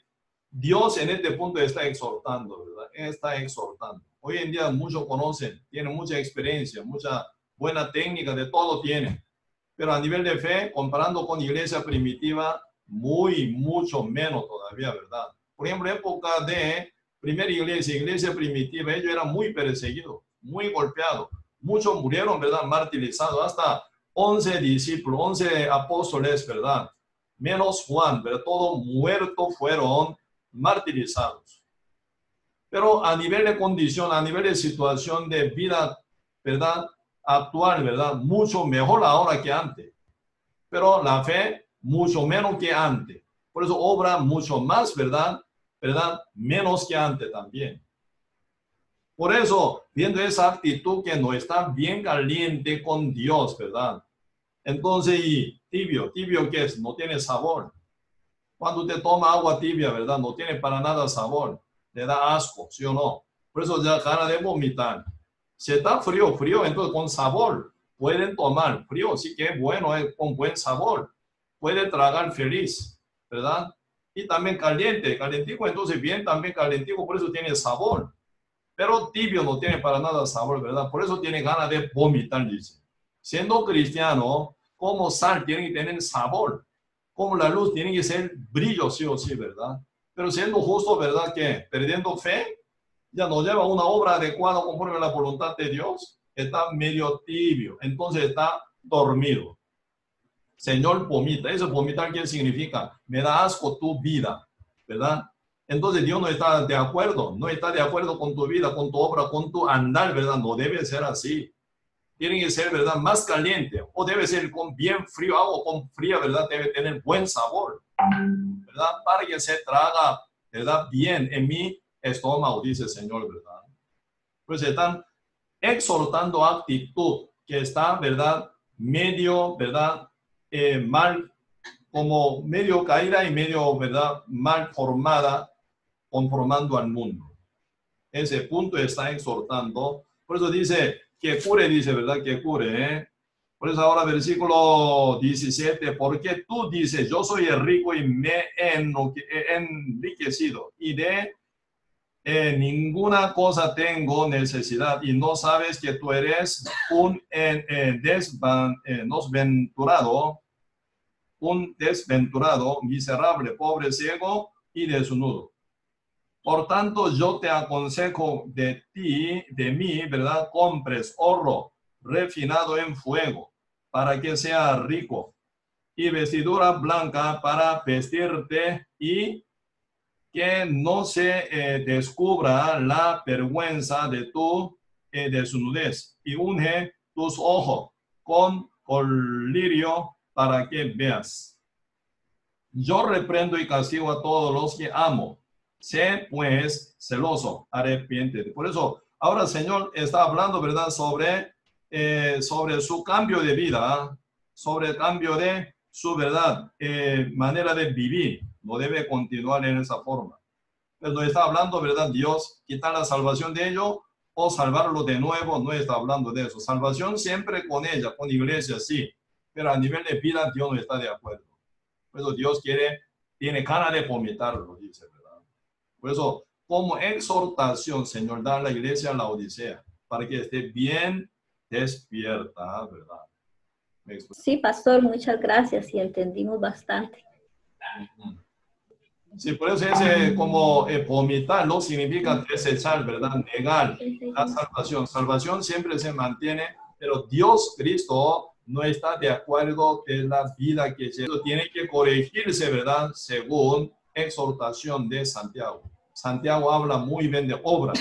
Dios en este punto está exhortando, ¿verdad? Está exhortando. Hoy en día muchos conocen, tienen mucha experiencia, mucha buena técnica, de todo tienen. Pero a nivel de fe, comparando con iglesia primitiva, mucho menos todavía, ¿verdad? Por ejemplo, época de primera iglesia primitiva, ellos eran muy perseguidos, muy golpeados. Muchos murieron, ¿verdad? Martirizados, hasta 11 discípulos, 11 apóstoles, ¿verdad? Menos Juan, ¿verdad? Todos muertos fueron martirizados. Pero a nivel de condición, a nivel de situación de vida, ¿verdad? Actual, ¿verdad? Mucho mejor ahora que antes. Pero la fe, mucho menos que antes. Por eso obra mucho más, ¿verdad? ¿Verdad? Menos que antes también. Por eso, viendo esa actitud que no está bien caliente con Dios, ¿verdad? Entonces, y tibio, ¿qué es? No tiene sabor. Cuando usted toma agua tibia, ¿verdad? No tiene para nada sabor. Le da asco, ¿sí o no? Por eso ya gana de vomitar. Si está frío, entonces con sabor. Pueden tomar frío, sí que es bueno, con buen sabor. Puede tragar feliz, ¿verdad? Y también caliente, calentico, entonces bien también calentico, por eso tiene sabor. Pero tibio no tiene para nada sabor, ¿verdad? Por eso tiene ganas de vomitar, dice. Siendo cristiano, como sal tiene que tener sabor. Como la luz tiene que ser brillo, sí o sí, ¿verdad? Pero siendo justo, ¿verdad? Que perdiendo fe, ya no lleva una obra adecuada conforme a la voluntad de Dios. Está medio tibio, entonces está dormido. Señor, vomita. Eso vomitar, ¿qué significa? Me da asco tu vida, ¿verdad? Entonces Dios no está de acuerdo, no está de acuerdo con tu vida, con tu obra, con tu andar, ¿verdad? No debe ser así. Tiene que ser, ¿verdad? Más caliente, o debe ser con bien frío, agua con fría, ¿verdad? Debe tener buen sabor, ¿verdad? Para que se traga, ¿verdad? Bien en mi estómago, dice el Señor, ¿verdad? Pues están exhortando actitud que está, ¿verdad? Medio, ¿verdad? Mal, como medio caída y medio, ¿verdad? Mal formada, conformando al mundo. Ese punto está exhortando. Por eso dice que cure, dice, ¿verdad? Que cure, ¿eh? Por eso ahora versículo 17, porque tú dices, yo soy el rico y me he enriquecido y de ninguna cosa tengo necesidad y no sabes que tú eres un desventurado, miserable, pobre, ciego y desnudo. Por tanto, yo te aconsejo de mí, ¿verdad? Compres oro refinado en fuego para que sea rico y vestidura blanca para vestirte y que no se descubra la vergüenza de tu desnudez y unge tus ojos con colirio para que veas. Yo reprendo y castigo a todos los que amo. Sé pues celoso, arrepiéntete. Por eso, ahora el Señor está hablando, ¿verdad? Sobre su cambio de vida, sobre el cambio de su, ¿verdad? Manera de vivir. No debe continuar en esa forma. Pero no está hablando, ¿verdad? Dios quitar la salvación de ellos o salvarlo de nuevo, no está hablando de eso. Salvación siempre con ella, con iglesia, sí. Pero a nivel de vida, Dios no está de acuerdo. Por eso Dios tiene ganas de vomitarlo, dice, ¿verdad? Por eso, como exhortación, Señor, da a la iglesia a la Odisea, para que esté bien despierta, ¿verdad? Sí, pastor, muchas gracias y entendimos bastante. Sí, por eso ese como vomitar no significa desechar, ¿verdad? Negar la salvación. Salvación siempre se mantiene, pero Dios, Cristo, no está de acuerdo en la vida que tiene que corregirse, ¿verdad? Según exhortación de Santiago. Santiago habla muy bien de obra.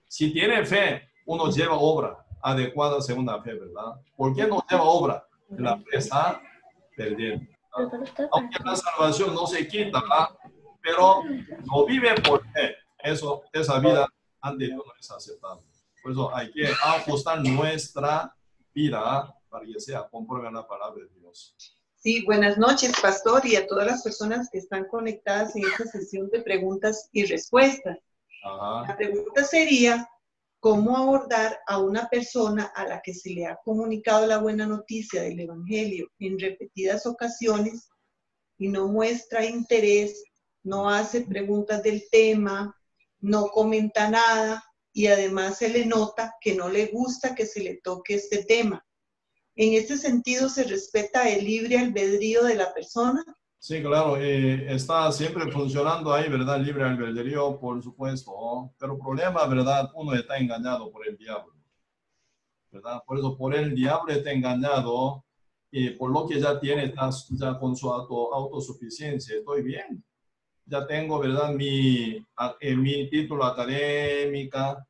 Si tiene fe, uno lleva obra adecuada según la fe, ¿verdad? ¿Por qué no lleva obra? La fe está perdiendo, ¿verdad? Aunque la salvación no se quita, ¿verdad? Pero no vive por fe. Esa vida ante Dios no es aceptable. Por eso hay que ajustar nuestra vida para que sea conforme a la palabra de Dios. Sí, buenas noches, pastor, y a todas las personas que están conectadas en esta sesión de preguntas y respuestas. Ajá. La pregunta sería, ¿cómo abordar a una persona a la que se le ha comunicado la buena noticia del Evangelio en repetidas ocasiones y no muestra interés, no hace preguntas del tema, no comenta nada y además se le nota que no le gusta que se le toque este tema? ¿En este sentido se respeta el libre albedrío de la persona Sí, claro, está siempre funcionando ahí, ¿verdad? Libre albedrío, por supuesto. Pero el problema, ¿verdad? Uno está engañado por el diablo, ¿verdad? Por eso, por el diablo está engañado y por lo que ya tiene, está ya con su autosuficiencia. Estoy bien. Ya tengo, ¿verdad? Mi título académico,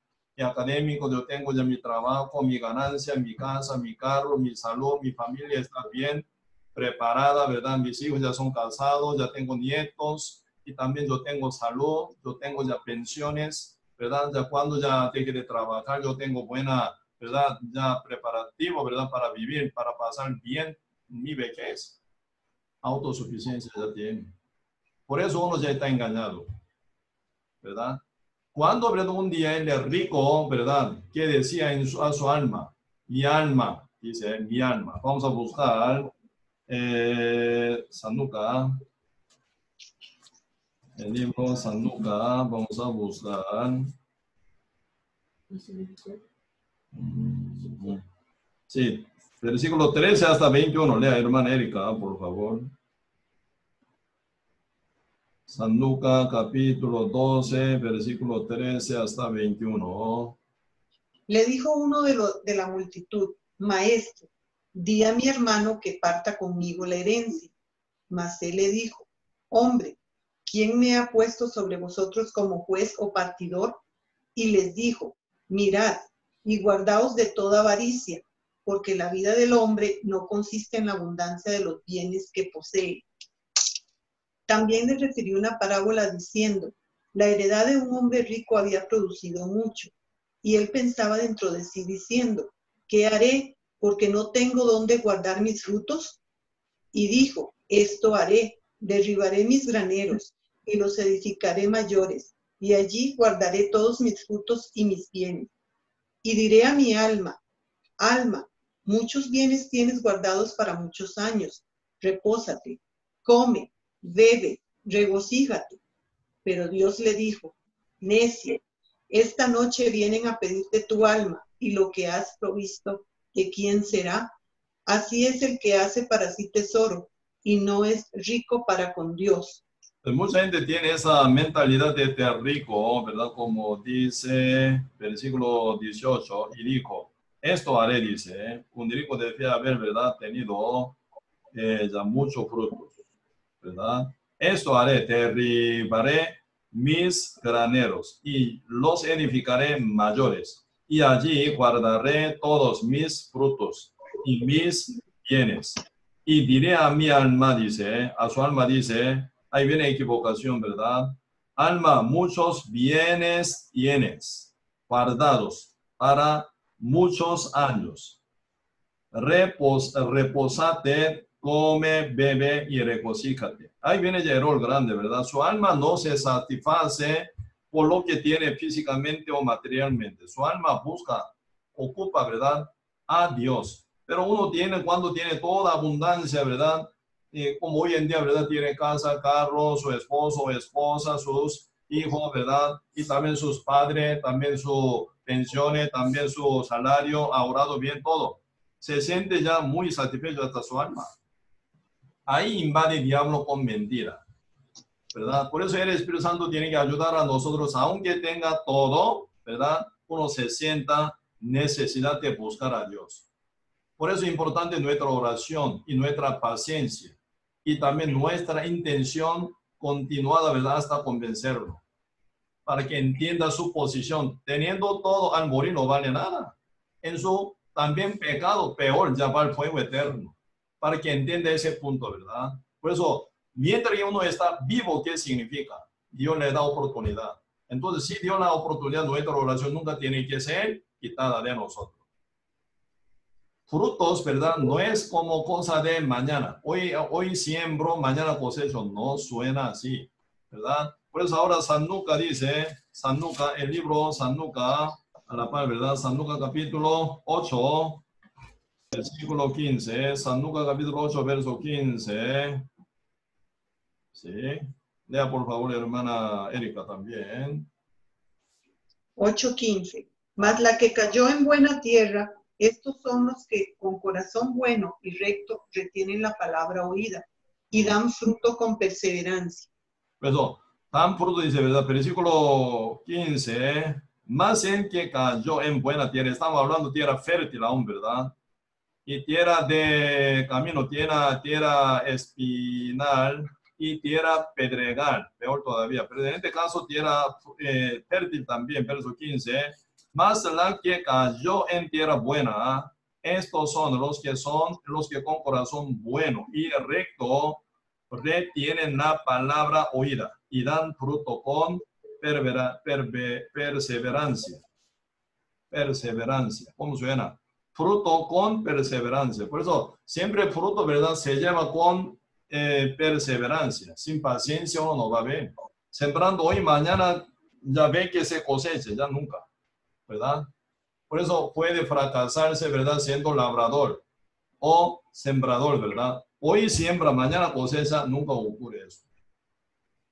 yo tengo ya mi trabajo, mi ganancia, mi casa, mi carro, mi salud, mi familia está bien preparada, ¿verdad? Mis hijos ya son casados, ya tengo nietos y también yo tengo salud, yo tengo ya pensiones, ¿verdad? Ya cuando ya deje de trabajar, yo tengo buena, ¿verdad? Ya preparativo, ¿verdad? Para vivir, para pasar bien mi vejez. Autosuficiencia ya tiene. Por eso uno ya está engañado, ¿verdad? Cuando, ¿verdad? Un día él es rico, ¿verdad? ¿Qué decía a su alma? Mi alma, dice, mi alma. Vamos a buscar Sanduka, el libro Sanduka, vamos a buscar. Sí, versículo 13 hasta 21. Lea, hermana Erika, por favor. Sanduka, capítulo 12, versículo 13 hasta 21. Le dijo uno de la multitud: Maestro, di a mi hermano que parta conmigo la herencia. Mas él le dijo: Hombre, ¿quién me ha puesto sobre vosotros como juez o partidor? Y les dijo: Mirad y guardaos de toda avaricia, porque la vida del hombre no consiste en la abundancia de los bienes que posee. También le refirió una parábola diciendo: La heredad de un hombre rico había producido mucho, y él pensaba dentro de sí diciendo: ¿Qué haré? Porque no tengo dónde guardar mis frutos. Y dijo: Esto haré, derribaré mis graneros y los edificaré mayores, y allí guardaré todos mis frutos y mis bienes. Y diré a mi alma: Alma, muchos bienes tienes guardados para muchos años. Repósate, come, bebe, regocíjate. Pero Dios le dijo: Necio, esta noche vienen a pedirte tu alma, y lo que has provisto, ¿de quién será? Así es el que hace para sí tesoro y no es rico para con Dios. Pues mucha gente tiene esa mentalidad de ser rico, ¿verdad? Como dice versículo 18, y dijo: esto haré, dice, un rico debía haber, ¿verdad? Tenido ya muchos frutos, ¿verdad? Esto haré, derribaré mis graneros y los edificaré mayores, y allí guardaré todos mis frutos y mis bienes. Y diré a mi alma, dice, a su alma dice, ahí viene equivocación, ¿verdad? Alma, muchos bienes tienes guardados para muchos años. Reposate, come, bebe y regocíjate. Ahí viene el error grande, ¿verdad? Su alma no se satisface por lo que tiene físicamente o materialmente. Su alma busca, ocupa, ¿verdad? A Dios. Pero uno tiene, cuando tiene toda abundancia, ¿verdad? Como hoy en día, ¿verdad? Tiene casa, carro, su esposo o esposa, sus hijos, ¿verdad? Y también sus padres, también su pensiones, también su salario, ahorrado bien todo. Se siente ya muy satisfecho hasta su alma. Ahí invade el diablo con mentira, ¿verdad? Por eso el Espíritu Santo tiene que ayudar a nosotros, aunque tenga todo, ¿verdad? Uno se sienta necesidad de buscar a Dios. Por eso es importante nuestra oración y nuestra paciencia y también nuestra intención continuada, ¿verdad? Hasta convencerlo, para que entienda su posición. Teniendo todo, al morir no vale nada. En su también pecado, peor, ya va al fuego eterno, para que entienda ese punto, ¿verdad? Por eso, mientras uno está vivo, ¿qué significa? Dios le da oportunidad. Entonces, si Dios da oportunidad, nuestra oración nunca tiene que ser quitada de nosotros. Frutos, ¿verdad? No es como cosa de mañana. Hoy siembro, mañana cosecho. No suena así, ¿verdad? Por eso ahora Sanduka dice, Sanduka, el libro Sanduka, a la par, ¿verdad? Sanduka capítulo 8, versículo 15. Sanduka capítulo 8, verso 15. Sí. Lea por favor, hermana Erika también. 8:15. Mas la que cayó en buena tierra, estos son los que con corazón bueno y recto retienen la palabra oída y dan fruto con perseverancia. Por eso, dan fruto, dice, ¿verdad? Versículo 15, más en que cayó en buena tierra. Estamos hablando de tierra fértil aún, ¿verdad? Y tierra de camino, tierra espinal y tierra pedregal, peor todavía. Pero en este caso, tierra fértil también, verso 15. Más la que cayó en tierra buena, estos son los que con corazón bueno y recto retienen la palabra oída y dan fruto con perseverancia. Perseverancia. ¿Cómo suena? Fruto con perseverancia. Por eso, siempre fruto, ¿verdad? Se lleva con perseverancia. Sin paciencia uno no va a ver. Sembrando hoy, mañana ya ve que se cosecha, ya nunca, ¿verdad? Por eso puede fracasarse, ¿verdad? Siendo labrador o sembrador, ¿verdad? Hoy siembra, mañana cosecha, nunca ocurre eso.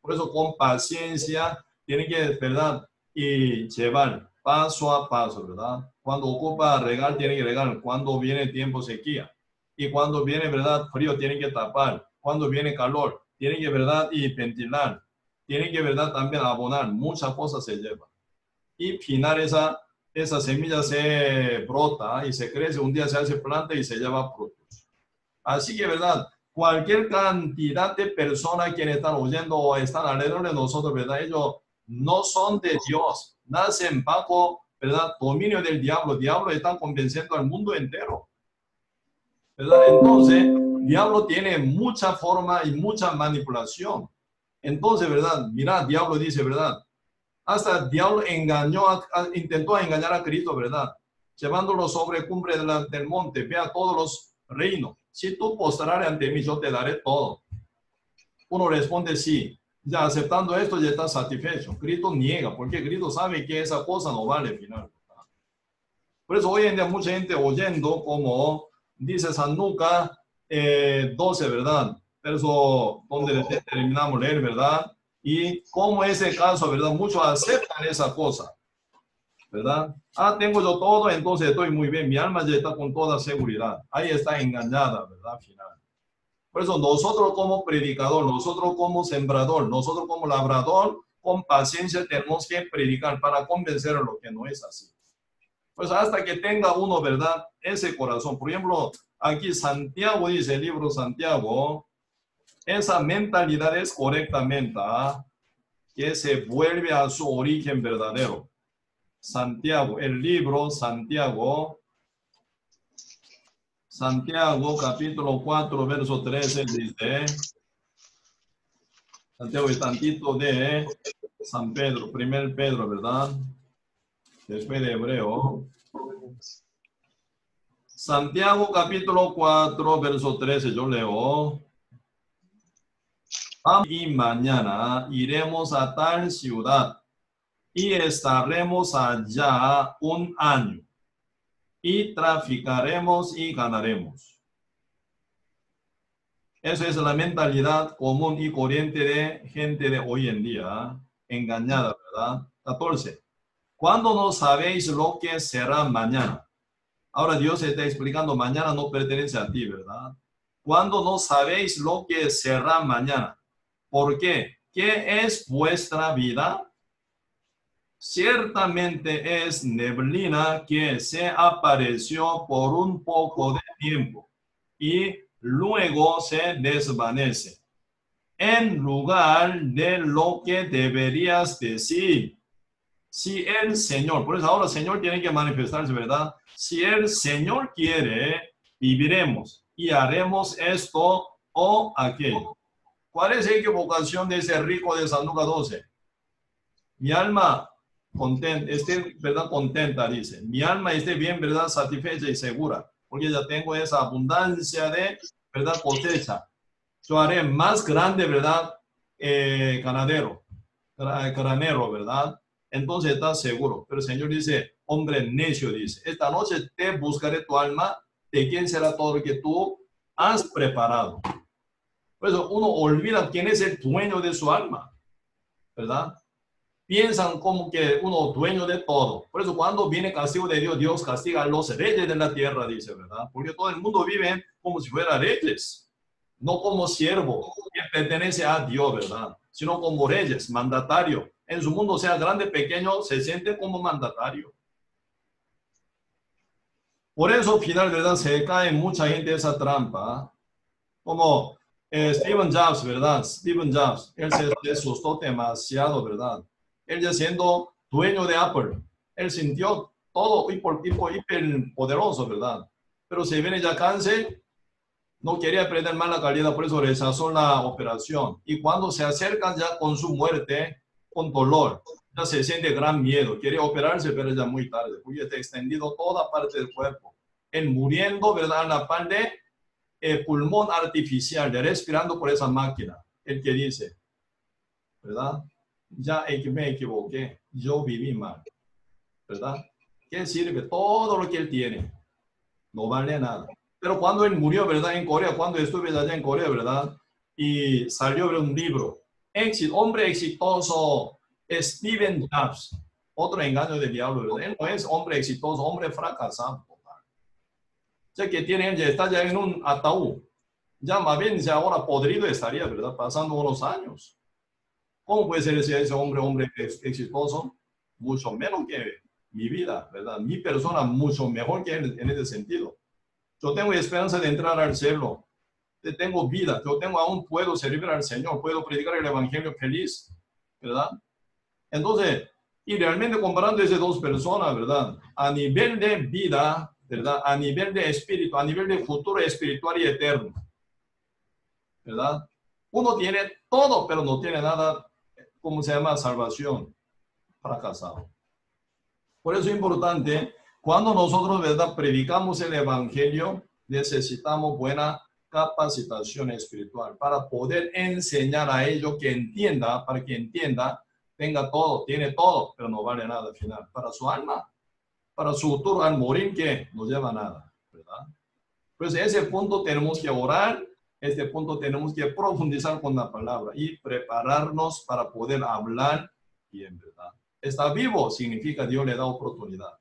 Por eso con paciencia tiene que, ¿verdad? Y llevar paso a paso, ¿verdad? Cuando ocupa regar, tiene que regar. Cuando viene tiempo sequía. Y cuando viene, ¿verdad? Frío, tiene que tapar. Cuando viene calor, tiene que, ¿verdad? Y ventilar. Tiene que, ¿verdad? También abonar. Muchas cosas se llevan. Y final esa semilla se brota y se crece. Un día se hace planta y se lleva frutos. Así que, ¿verdad? Cualquier cantidad de personas que están oyendo o están alrededor de nosotros, ¿verdad? Ellos no son de Dios. Nacen bajo, ¿verdad? Dominio del diablo. El diablo está convenciendo al mundo entero, ¿verdad? Entonces, el diablo tiene mucha forma y mucha manipulación. Entonces, ¿verdad? Mira, el diablo dice, ¿verdad? Hasta el diablo intentó engañar a Cristo, ¿verdad? Llevándolo sobre cumbre del monte, ve a todos los reinos. Si tú postrares ante mí, yo te daré todo. Uno responde sí. Ya aceptando esto, ya está satisfecho. Cristo niega, porque Cristo sabe que esa cosa no vale al final. Por eso hoy en día mucha gente oyendo, como dice San Lucas 12, ¿verdad? Verso donde terminamos leer, ¿verdad? Y como ese caso, ¿verdad? Muchos aceptan esa cosa, ¿verdad? Ah, tengo yo todo, entonces estoy muy bien. Mi alma ya está con toda seguridad. Ahí está engañada, ¿verdad? Al final. Por eso nosotros como predicador, nosotros como sembrador, nosotros como labrador, con paciencia tenemos que predicar para convencer a lo que no es así. Pues hasta que tenga uno, ¿verdad? Ese corazón. Por ejemplo, aquí Santiago dice, el libro Santiago, esa mentalidad es correctamente, que se vuelve a su origen verdadero. Santiago, el libro Santiago, capítulo 4, verso 13, dice, Santiago es tantito de San Pedro, primer Pedro, ¿verdad? Después de Hebreo. Santiago, capítulo 4, verso 13, yo leo. Y mañana iremos a tal ciudad y estaremos allá un año. Y traficaremos y ganaremos. Esa es la mentalidad común y corriente de gente de hoy en día, engañada, ¿verdad? 14. ¿Cuándo no sabéis lo que será mañana? Ahora Dios está explicando, mañana no pertenece a ti, ¿verdad? ¿Cuándo no sabéis lo que será mañana? ¿Por qué? ¿Qué es vuestra vida? Ciertamente es neblina que se apareció por un poco de tiempo y luego se desvanece. En lugar de lo que deberías decir, si el Señor, por eso ahora el Señor tiene que manifestarse, ¿verdad? Si el Señor quiere, viviremos y haremos esto o aquello. ¿Cuál es la equivocación de ese rico de San Lucas 12? Mi alma contenta, esté, ¿verdad? Contenta, dice. Mi alma esté bien, ¿verdad? Satisfecha y segura, porque ya tengo esa abundancia de, ¿verdad? Cosecha. Yo haré más grande, ¿verdad? Granero, ¿verdad? Entonces estás seguro. Pero el Señor dice, hombre necio, dice, esta noche te buscaré tu alma, de quién será todo lo que tú has preparado. Por eso uno olvida quién es el dueño de su alma, ¿verdad? Piensan como que uno es dueño de todo. Por eso cuando viene castigo de Dios, Dios castiga a los reyes de la tierra, dice, ¿verdad? Porque todo el mundo vive como si fuera reyes. no como siervo que pertenece a Dios, ¿verdad? Sino como reyes, mandatario. En su mundo, sea grande, pequeño, se siente como mandatario. Por eso, al final, ¿verdad? Se cae mucha gente esa trampa. Como Steve Jobs, ¿verdad? Steve Jobs, él se asustó demasiado, ¿verdad? Él ya siendo dueño de Apple, él sintió todo hiper poderoso, ¿verdad? Pero se viene ya cáncer, no quería perder más la calidad, por eso rechazó la operación. Y cuando se acercan ya con su muerte, con dolor, ya se siente gran miedo. Quiere operarse, pero ya muy tarde, porque está extendido toda parte del cuerpo. Él muriendo, ¿verdad? En la par de pulmón artificial, de respirando por esa máquina. El que dice, ¿verdad? Ya me equivoqué, yo viví mal, ¿verdad? ¿Qué sirve? Todo lo que él tiene no vale nada. Pero cuando él murió, ¿verdad? En Corea, cuando estuve allá en Corea, ¿verdad? Y salió un libro, hombre exitoso, Steve Jobs, otro engaño del diablo, ¿verdad? Él no es hombre exitoso, hombre fracasado. O sea, que tiene, ya está ya en un ataúd. Ya más bien, ya ahora podrido estaría, ¿verdad? Pasando unos años. ¿Cómo puede ser ese hombre exitoso? Mucho menos que mi vida, ¿verdad? Mi persona mucho mejor que él en ese sentido. Yo tengo esperanza de entrar al cielo. Yo tengo vida. Yo aún puedo servir al Señor. Puedo predicar el evangelio feliz, ¿verdad? Entonces, y realmente comparando esas dos personas, ¿verdad? A nivel de vida, ¿verdad? A nivel de espíritu, a nivel de futuro espiritual y eterno, ¿verdad? Uno tiene todo, pero no tiene nada, ¿cómo se llama? Salvación. Fracasado. Por eso es importante, cuando nosotros, ¿verdad? Predicamos el evangelio, necesitamos buena capacitación espiritual para poder enseñar a ellos que entienda, para que entienda, tenga todo, tiene todo, pero no vale nada al final. Para su alma, para su futuro al morir, que no lleva nada, ¿verdad? Pues ese punto tenemos que orar, este punto tenemos que profundizar con la palabra y prepararnos para poder hablar bien, ¿verdad? Está vivo significa Dios le da oportunidad.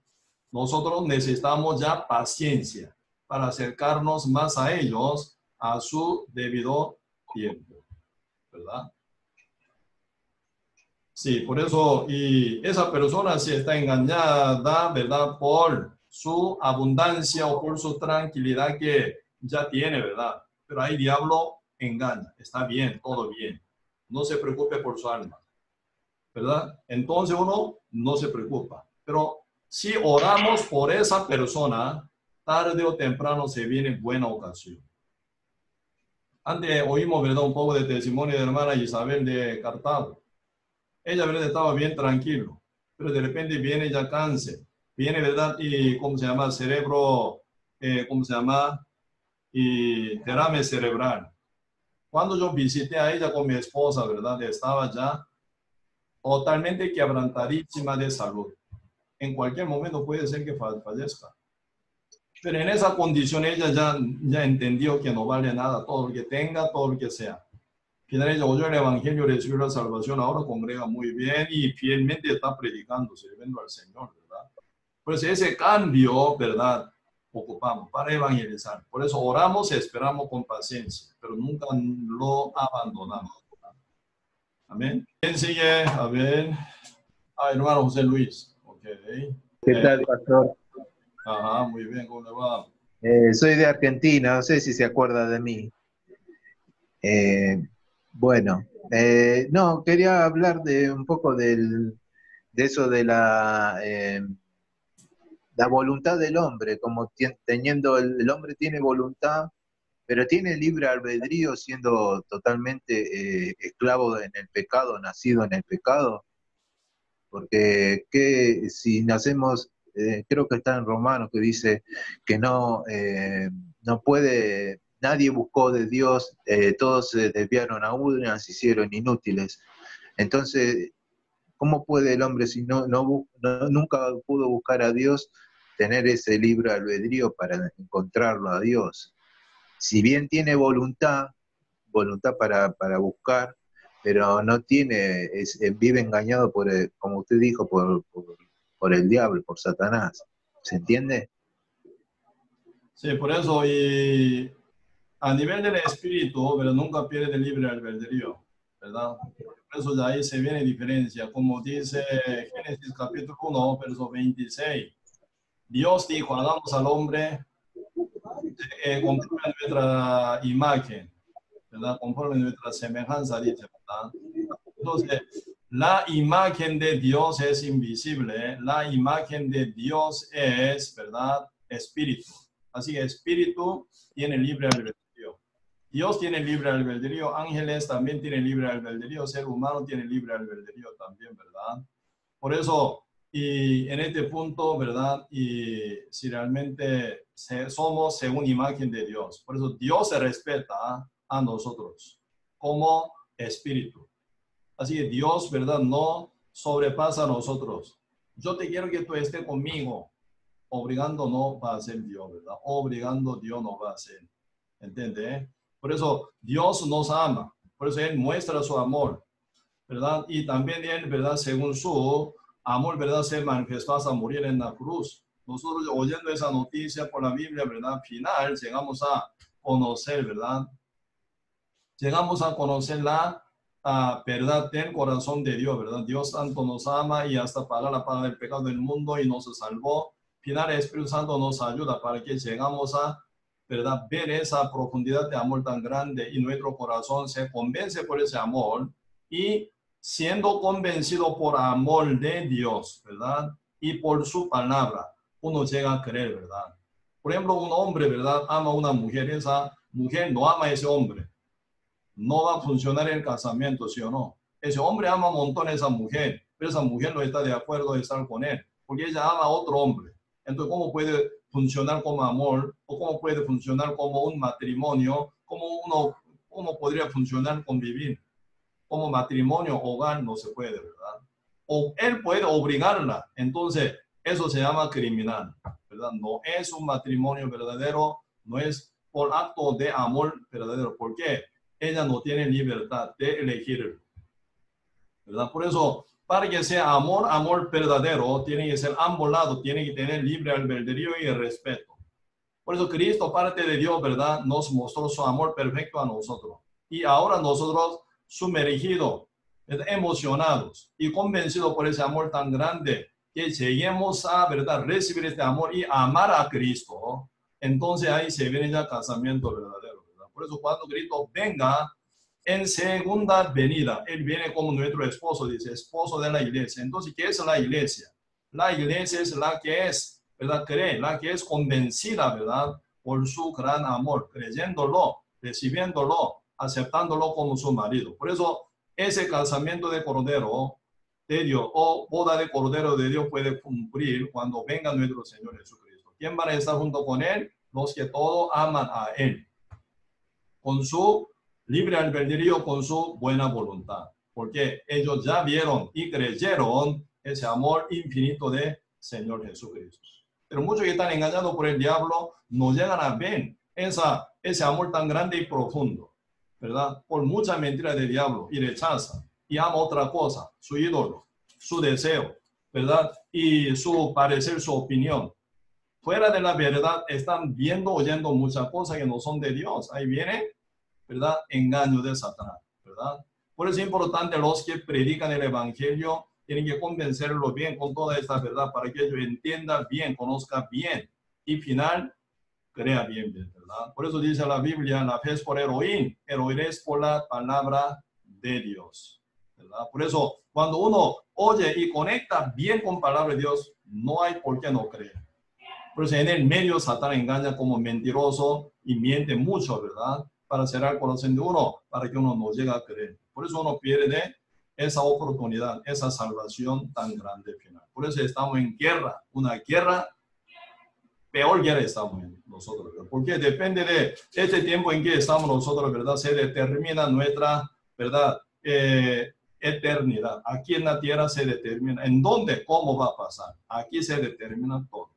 Nosotros necesitamos ya paciencia para acercarnos más a ellos a su debido tiempo, ¿verdad? Sí, por eso, y esa persona si está engañada, ¿verdad? Por su abundancia o por su tranquilidad que ya tiene, ¿verdad? Pero ahí diablo engaña, está bien, todo bien. No se preocupe por su alma, ¿verdad? Entonces uno no se preocupa. Pero si oramos por esa persona, tarde o temprano se viene buena ocasión. Antes oímos, ¿verdad? Un poco de testimonio de la hermana Isabel de Cartago. Ella, ¿verdad? Estaba bien tranquilo, pero de repente viene ya cáncer, viene, ¿verdad? Y, ¿cómo se llama? Cerebro, ¿cómo se llama? Y derrame cerebral. Cuando yo visité a ella con mi esposa, ¿verdad? Estaba ya totalmente quebrantadísima de salud. En cualquier momento puede ser que fallezca. Pero en esa condición ella ya entendió que no vale nada, todo lo que tenga, todo lo que sea. Finalmente oyó el evangelio, recibió la salvación, ahora congrega muy bien y fielmente está predicando, sirviendo al Señor, ¿verdad? Pues ese cambio, ¿verdad? Ocupamos para evangelizar. Por eso oramos y esperamos con paciencia, pero nunca lo abandonamos, ¿verdad? Amén. ¿Quién sigue? A ver. Hermano José Luis. Ok. ¿Qué tal, pastor? Ajá, muy bien, ¿cómo le va? Soy de Argentina, no sé si se acuerda de mí. Bueno, no, quería hablar de un poco de eso de la voluntad del hombre, como teniendo el hombre tiene voluntad, pero tiene libre albedrío siendo totalmente esclavo en el pecado, nacido en el pecado, porque si nacemos, creo que está en Romanos que dice que no puede. Nadie buscó de Dios, todos se desviaron a una, se hicieron inútiles. Entonces, ¿cómo puede el hombre, si nunca pudo buscar a Dios, tener ese libre albedrío para encontrarlo a Dios? Si bien tiene voluntad para buscar, pero no tiene, vive engañado como usted dijo, por el diablo, por Satanás. ¿Se entiende? Sí, por eso, y a nivel del espíritu, pero nunca pierde el libre albedrío, ¿verdad? Por eso de ahí se viene diferencia, como dice Génesis capítulo 1, verso 26. Dios dijo, hagamos al hombre conforme a nuestra imagen, ¿verdad? Conforme a nuestra semejanza, dice, ¿verdad? Entonces, la imagen de Dios es invisible, la imagen de Dios es, ¿verdad? Espíritu. Así que espíritu tiene libre albedrío. Dios tiene libre albedrío, ángeles también tienen libre albedrío, ser humano tiene libre albedrío también, ¿verdad? Por eso, y en este punto, ¿verdad? Y si realmente somos según imagen de Dios, por eso Dios se respeta a nosotros como espíritu. Así que Dios, ¿verdad? No sobrepasa a nosotros. Yo te quiero que tú estés conmigo. Obligando no va a ser Dios, ¿verdad? Obligando Dios no va a ser. ¿Entiende? Por eso Dios nos ama. Por eso Él muestra su amor, ¿verdad? Y también Él, ¿verdad? Según su amor, ¿verdad? Se manifestó hasta morir en la cruz. Nosotros oyendo esa noticia por la Biblia, ¿verdad? Al final llegamos a conocer, ¿verdad? Llegamos a conocer la verdad del corazón de Dios, ¿verdad? Dios tanto nos ama y hasta pagar la paga del pecado del mundo y nos salvó. Final, el Espíritu Santo nos ayuda para que llegamos a, ¿verdad? Ver esa profundidad de amor tan grande y nuestro corazón se convence por ese amor y siendo convencido por amor de Dios, ¿verdad? Y por su palabra, uno llega a creer, ¿verdad? Por ejemplo, un hombre, ¿verdad? Ama a una mujer, esa mujer no ama a ese hombre. No va a funcionar el casamiento, ¿sí o no? Ese hombre ama un montón a esa mujer, pero esa mujer no está de acuerdo de estar con él, porque ella ama a otro hombre. Entonces, ¿cómo puede funcionar como amor? ¿O cómo puede funcionar como un matrimonio? ¿Cómo podría funcionar convivir? Como matrimonio, hogar, no se puede, ¿verdad? O él puede obligarla. Entonces, eso se llama criminal, ¿verdad? No es un matrimonio verdadero, no es por acto de amor verdadero. ¿Por qué? Ella no tiene libertad de elegir, ¿verdad? Por eso, para que sea amor verdadero, tiene que ser ambos lados, tiene que tener libre albedrío y el respeto. Por eso Cristo, parte de Dios, ¿verdad? Nos mostró su amor perfecto a nosotros. Y ahora nosotros, sumergidos, emocionados y convencidos por ese amor tan grande, que lleguemos a, ¿verdad? Recibir este amor y amar a Cristo. Entonces ahí se viene ya casamiento verdadero, ¿verdad? Por eso cuando Cristo venga, en segunda venida, Él viene como nuestro esposo, dice, esposo de la iglesia. Entonces, ¿qué es la iglesia? La iglesia es la que es, ¿verdad? Cree, la que es convencida, ¿verdad? Por su gran amor, creyéndolo, recibiéndolo, aceptándolo como su marido. Por eso, ese casamiento de Cordero de Dios o boda de Cordero de Dios puede cumplir cuando venga nuestro Señor Jesucristo. ¿Quién va a estar junto con Él? Los que todos aman a Él. Con su libre albedrío, con su buena voluntad, porque ellos ya vieron y creyeron ese amor infinito de Señor Jesucristo. Pero muchos que están engañados por el diablo no llegan a ver ese amor tan grande y profundo, ¿verdad? Por muchas mentiras del diablo y rechazan y ama otra cosa, su ídolo, su deseo, ¿verdad? Y su parecer, su opinión. Fuera de la verdad están viendo, oyendo muchas cosas que no son de Dios. Ahí viene, ¿verdad? Engaño de Satanás, ¿verdad? Por eso es importante los que predican el evangelio, tienen que convencerlo bien con toda esta verdad para que ellos entiendan bien, conozcan bien y final crea bien, ¿verdad? Por eso dice la Biblia, la fe es por el oír es por la palabra de Dios, ¿verdad? Por eso cuando uno oye y conecta bien con palabra de Dios, no hay por qué no creer. Por eso en el medio Satán engaña como mentiroso y miente mucho, ¿verdad? Para cerrar el corazón de uno, para que uno no llegue a creer. Por eso uno pierde esa oportunidad, esa salvación tan grande final. Por eso estamos en guerra, una guerra, peor guerra estamos en nosotros, ¿verdad? Porque depende de este tiempo en que estamos nosotros, ¿verdad? Se determina nuestra, ¿verdad? Eternidad. Aquí en la tierra se determina en dónde, cómo va a pasar. Aquí se determina todo.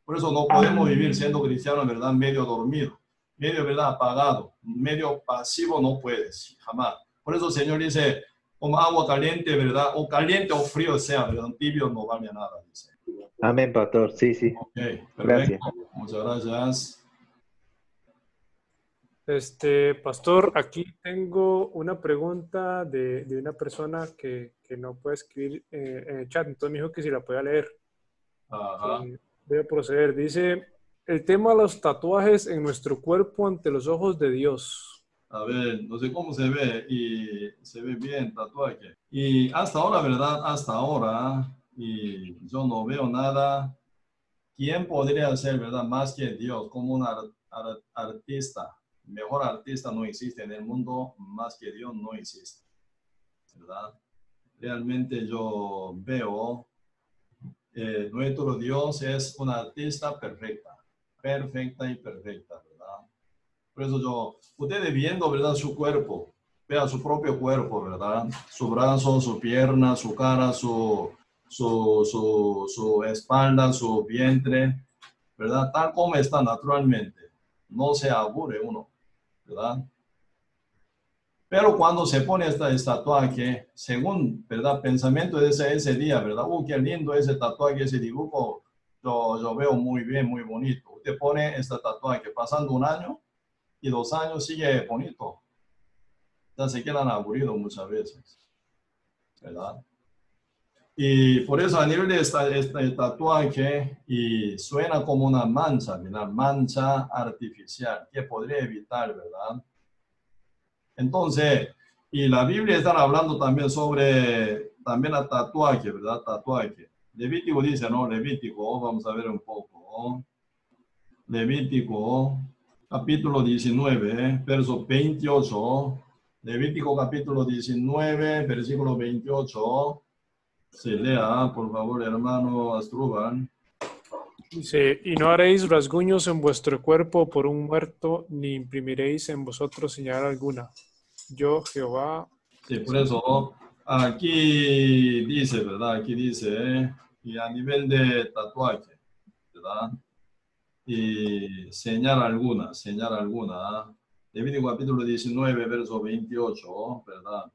Por eso no podemos vivir siendo cristianos, ¿verdad? Medio dormido. Medio, ¿verdad? Apagado, medio pasivo no puedes, jamás. Por eso el Señor dice, como agua caliente, ¿verdad? O caliente o frío sea, ¿verdad? Tibio no vale a nada, dice. Amén, pastor. Sí, sí. Ok, perfecto. Gracias. Muchas gracias. Pastor, aquí tengo una pregunta de una persona que no puede escribir en el chat, entonces me dijo que si la podía leer. Ajá. Voy a proceder. Dice, el tema de los tatuajes en nuestro cuerpo ante los ojos de Dios. A ver, no sé cómo se ve, y se ve bien tatuaje. Y hasta ahora, ¿verdad? Hasta ahora, y yo no veo nada. ¿Quién podría ser, verdad, más que Dios, como un artista? Mejor artista no existe en el mundo, más que Dios no existe, ¿verdad? Realmente yo veo, nuestro Dios es un artista perfecta, perfecta y perfecta, ¿verdad? Por eso ustedes viendo, ¿verdad? Su cuerpo, vea su propio cuerpo, ¿verdad? Su brazo, su pierna, su cara, su espalda, su vientre, ¿verdad? Tal como está naturalmente. No se aburre uno, ¿verdad? Pero cuando se pone este tatuaje, según, ¿verdad? Pensamiento de ese día, ¿verdad? Qué lindo ese tatuaje, ese dibujo. Yo veo muy bien, muy bonito. Usted pone este tatuaje, pasando 1 año y 2 años, sigue bonito. Ya se quedan aburridos muchas veces, ¿verdad? Y por eso a nivel de este tatuaje, y suena como una mancha, ¿verdad? Mancha artificial, que podría evitar, ¿verdad? Entonces, y la Biblia está hablando también sobre, también el tatuaje, ¿verdad? Tatuaje. Levítico dice, ¿no? Levítico, vamos a ver un poco. Levítico, capítulo 19, verso 28. Levítico capítulo 19, versículo 28. Se lea, por favor, hermano Asdrúbal. Dice, y no haréis rasguños en vuestro cuerpo por un muerto, ni imprimiréis en vosotros señal alguna. Yo, Jehová. Sí, por eso aquí dice, ¿verdad? Aquí dice, y a nivel de tatuaje, ¿verdad? Y señal alguna. Levítico capítulo 19, verso 28, ¿verdad?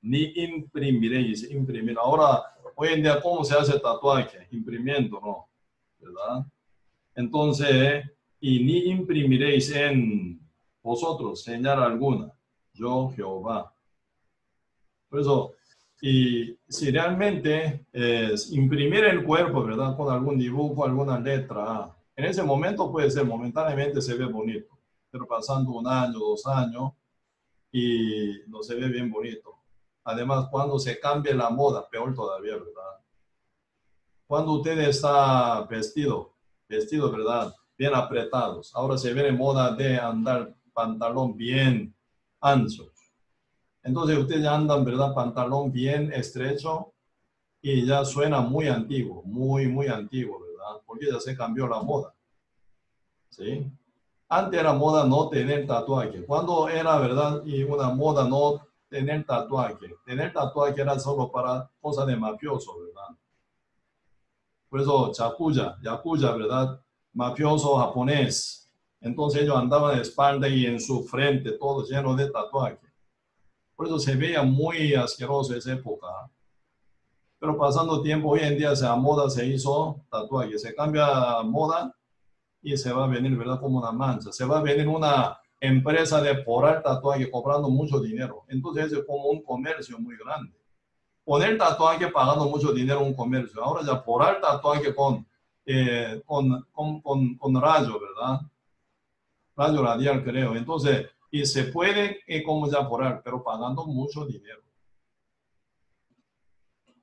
Ni imprimiréis, imprimir. Ahora, hoy en día, ¿cómo se hace tatuaje? Imprimiendo, ¿no? ¿Verdad? Entonces, y ni imprimiréis en vosotros señal alguna. Yo, Jehová. Por eso, y si realmente es imprimir el cuerpo, ¿verdad? Con algún dibujo, alguna letra, en ese momento puede ser, momentáneamente se ve bonito, pero pasando 1 año, 2 años, y no se ve bien bonito. Además, cuando se cambie la moda, peor todavía, ¿verdad? Cuando usted está vestido, ¿verdad? Bien apretados. Ahora se ve en moda de andar pantalón bien ancho. Entonces ustedes ya andan, ¿verdad? Pantalón bien estrecho y ya suena muy antiguo, muy antiguo, ¿verdad? Porque ya se cambió la moda. ¿Sí? Antes era moda no tener tatuaje. Cuando era, ¿verdad? Y una moda no tener tatuaje. Tener tatuaje era solo para cosas de mafioso, ¿verdad? Por eso, yakuza, ¿verdad? Mafioso japonés. Entonces ellos andaban de espalda y en su frente, todo lleno de tatuaje. Por eso se veía muy asqueroso esa época. Pero pasando tiempo, hoy en día esa moda se hizo tatuaje. Se cambia moda y se va a venir, ¿verdad? Como una mancha. Se va a venir una empresa de poner tatuaje cobrando mucho dinero. Entonces es como un comercio muy grande. Poner tatuaje pagando mucho dinero un comercio. Ahora ya poner tatuaje con rayo, ¿verdad? Rayo radial, creo. Entonces, y se puede como ya poner, pero pagando mucho dinero.